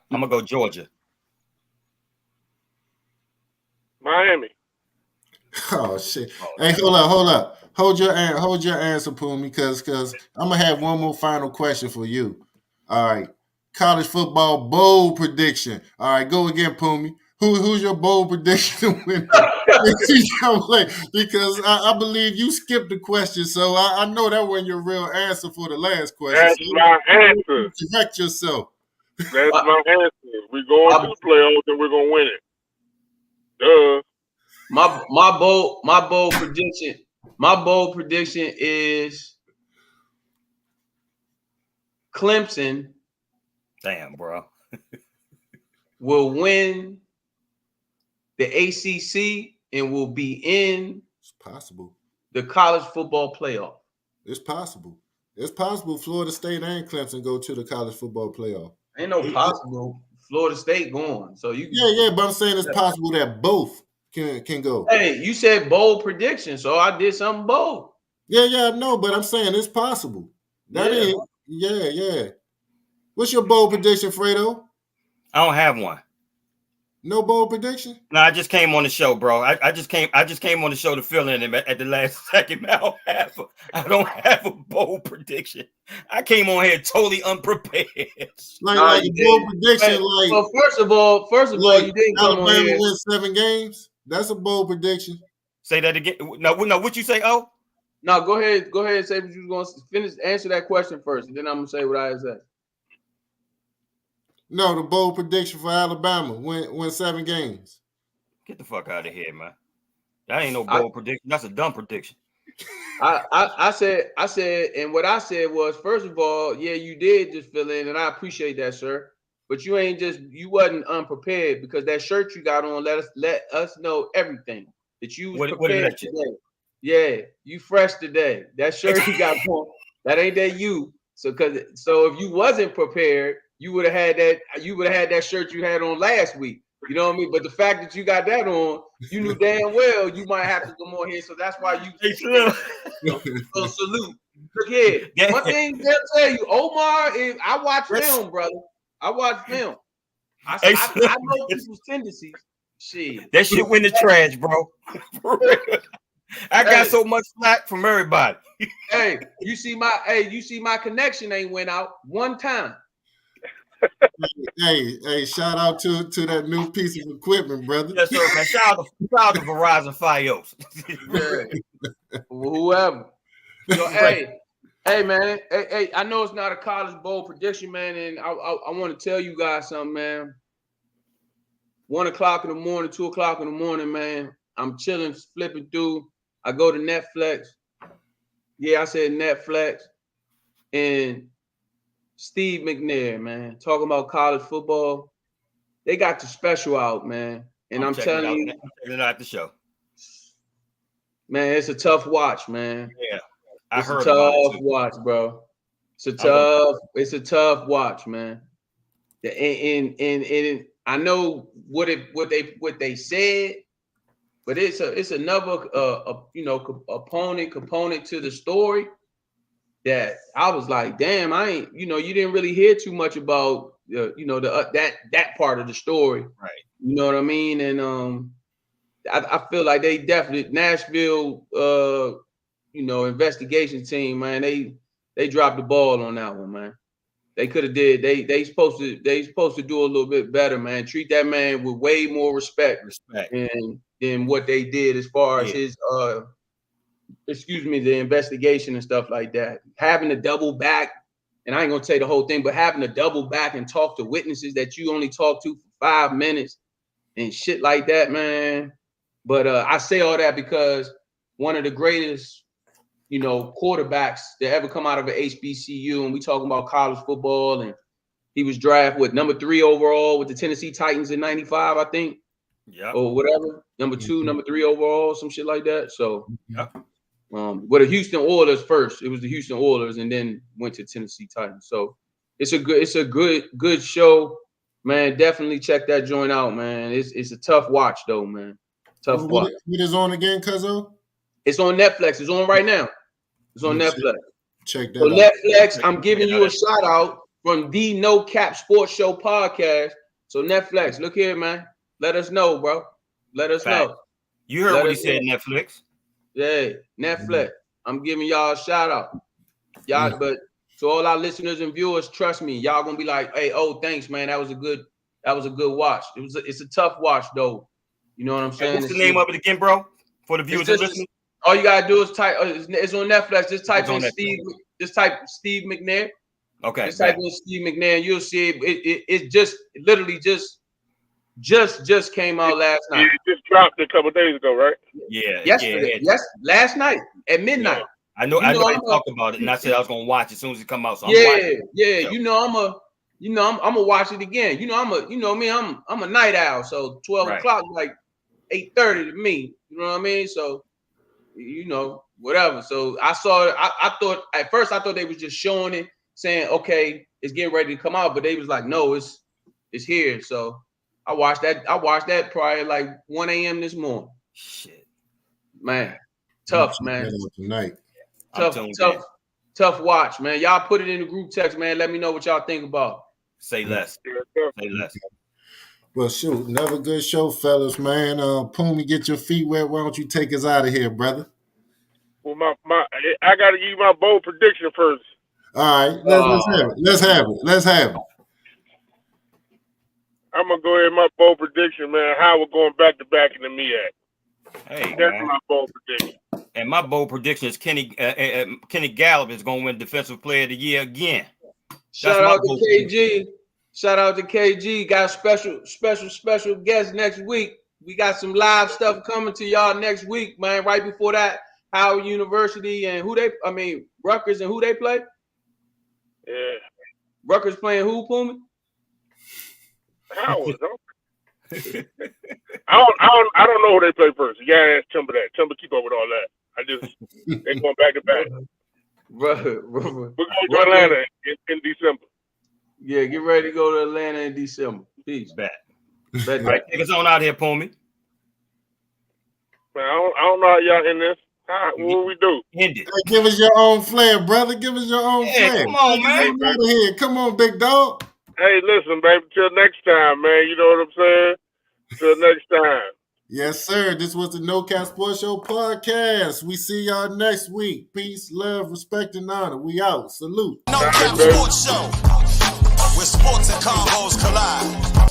I'm going to go Georgia. Miami. Oh shit! Hey, hold up. Hold your answer, Pumi, because I'm gonna have one more final question for you. All right, college football bowl prediction. All right, go again, Pumi. Who's your bowl prediction to win? Because I believe you skipped the question, so I know that wasn't your real answer for the last question. That's so my answer. Correct yourself. That's my answer. We're going to the playoffs and we're gonna win it. Duh. My bold prediction is Clemson. Damn, bro. will win the ACC and will be in the college football playoff. It's possible. It's possible Florida State and Clemson go to the college football playoff. Ain't no possible. Florida State going. So you but I'm saying it's possible that both can go. Hey, you said bold prediction, so I did something bold. Yeah, no, but I'm saying it's possible. Yeah. What's your bold prediction, Fredo? I don't have one. No bold prediction? No, I just came on the show, bro. I just came on the show to fill in at the last second. I don't have a bold prediction. I came on here totally unprepared. Like a bold prediction, well, first of all, you didn't come on here. Alabama win 7 games. That's a bold prediction. Say that again. No, what you say? Oh, no. Go ahead. And say what you was going to finish. Answer that question first, and then I'm gonna say what I said. No, the bold prediction for Alabama win 7 games. Get the fuck out of here, man. That ain't no bold prediction. That's a dumb prediction. I said, and what I said was, first of all, yeah, you did just fill in, and I appreciate that, sir. But you wasn't unprepared because that shirt you got on let us know everything. that you was What prepared today. Yeah, you fresh today. That shirt you got on, that ain't that you. So if you wasn't prepared, you would have had that shirt you had on last week. You know what I mean? But the fact that you got that on, you knew damn well you might have to come on here. So that's why you so salute. Look here. One thing they'll tell you, Omar is I watch film, brother. I watch film. I know people's tendencies. Shit. That shit went in the trash, bro. I got so much slack from everybody. Hey, you see my connection ain't went out one time. Hey, shout out to that new piece of equipment, brother. Yes, sir, man. Shout out to Verizon Fios. Yeah. Whoever. So, hey, man. Hey, I know it's not a college bowl prediction, man, and I want to tell you guys something, man. 1 o'clock in the morning, 2 o'clock in the morning, man. I'm chilling, flipping through. I go to Netflix. Yeah, I said Netflix. And Steve McNair, man, talking about college football. They got the special out, man. And I'm telling you, checking it out the show. Man, it's a tough watch, man. Yeah, I heard about it. Tough watch, bro. It's a tough watch, man. And I know what they said, but it's another component to the story that I was like, damn, I ain't, you didn't really hear too much about that part of the story, right? You know what I mean? And I feel like they definitely Nashville investigation team, man, they dropped the ball on that one, man. They could have did. They supposed to do a little bit better, man. Treat that man with way more respect than what they did as far as his the investigation and stuff like that. Having to double back, and I ain't gonna say the whole thing, but having to double back and talk to witnesses that you only talked to for 5 minutes and shit like that, man. But I say all that because one of the greatest quarterbacks that ever come out of an HBCU, and we talking about college football, and he was drafted number 3 overall with the Tennessee Titans in '95, I think. Yeah. Or whatever. Number 2, number 3 overall, some shit like that. So with the Houston Oilers first. It was the Houston Oilers and then went to Tennessee Titans. So it's a good show, man. Definitely check that joint out, man. It's a tough watch though, man. Tough watch. What is on again, Cuzzo? It's on Netflix. It's on right now. It's on Netflix. Check that out. Netflix, I'm giving you a shout out from the No Cap Sports Show podcast. So Netflix, look here, man. Let us know, bro. Let us know. You heard what he said, Netflix. Yeah, Netflix. I'm giving y'all a shout out. Y'all, but to all our listeners and viewers, trust me, y'all gonna be like, hey, thanks, man. That was a good watch. It's a tough watch though. You know what I'm saying? What's the name of it again, bro? For the viewers and listeners. All you gotta do is type. It's on Netflix. Just type in Steve. Just type Steve McNair. Okay. Just type in Steve McNair. And you'll see it. It just literally just came out last night. It just dropped a couple days ago, right? Yeah. Yesterday. Yes, last night at midnight. Yeah. I know. I talked about it, and I said I was gonna watch it as soon as it come out. So I'm watching. I'm gonna watch it again. I'm a night owl. So 12 o'clock, like 8:30 to me. You know what I mean? So. Whatever. So I saw it. I thought at first they was just showing it, saying, okay, it's getting ready to come out, but they was like, no, it's here. So I watched that probably like 1 a.m. this morning. Shit. Man. Tough, man. Tonight. Tough watch, man. Y'all put it in the group text, man. Let me know what y'all think about. Say less. Say less. Well, shoot, another good show, fellas, man. Pumi, get your feet wet. Why don't you take us out of here, brother? Well, I got to give you my bold prediction first. All right, let's have it. I'm gonna go ahead with my bold prediction, man. Howard going back to back in the MEAC. Hey, that's man. my bold prediction. And my bold prediction is Kenny Gallup is gonna win Defensive Player of the Year again. Shout out to KG. Shout out to KG. Got a special guest next week. We got some live stuff coming to y'all next week, man. Right before that, Howard University and Rutgers and who they play? Yeah. Rutgers playing who, Pumi? Howard. I don't know who they play first. You gotta ask Timber that. Timber keep up with all that. They're going back to back. We're going to Atlanta in December. Yeah, get ready to go to Atlanta in December. Peace. Bet. All right, take us on out here, Pony. Man, I don't know how y'all in this. What we do? End it. Hey, give us your own flair, brother. Give us your own flair. Come on, man. Out of here. Come on, big dog. Hey, listen, baby. Till next time, man. You know what I'm saying? Till next time. Yes, sir. This was the No Cap Sports Show podcast. We see y'all next week. Peace, love, respect, and honor. We out. Salute. No Cap Sports Show, where sports and combos collide.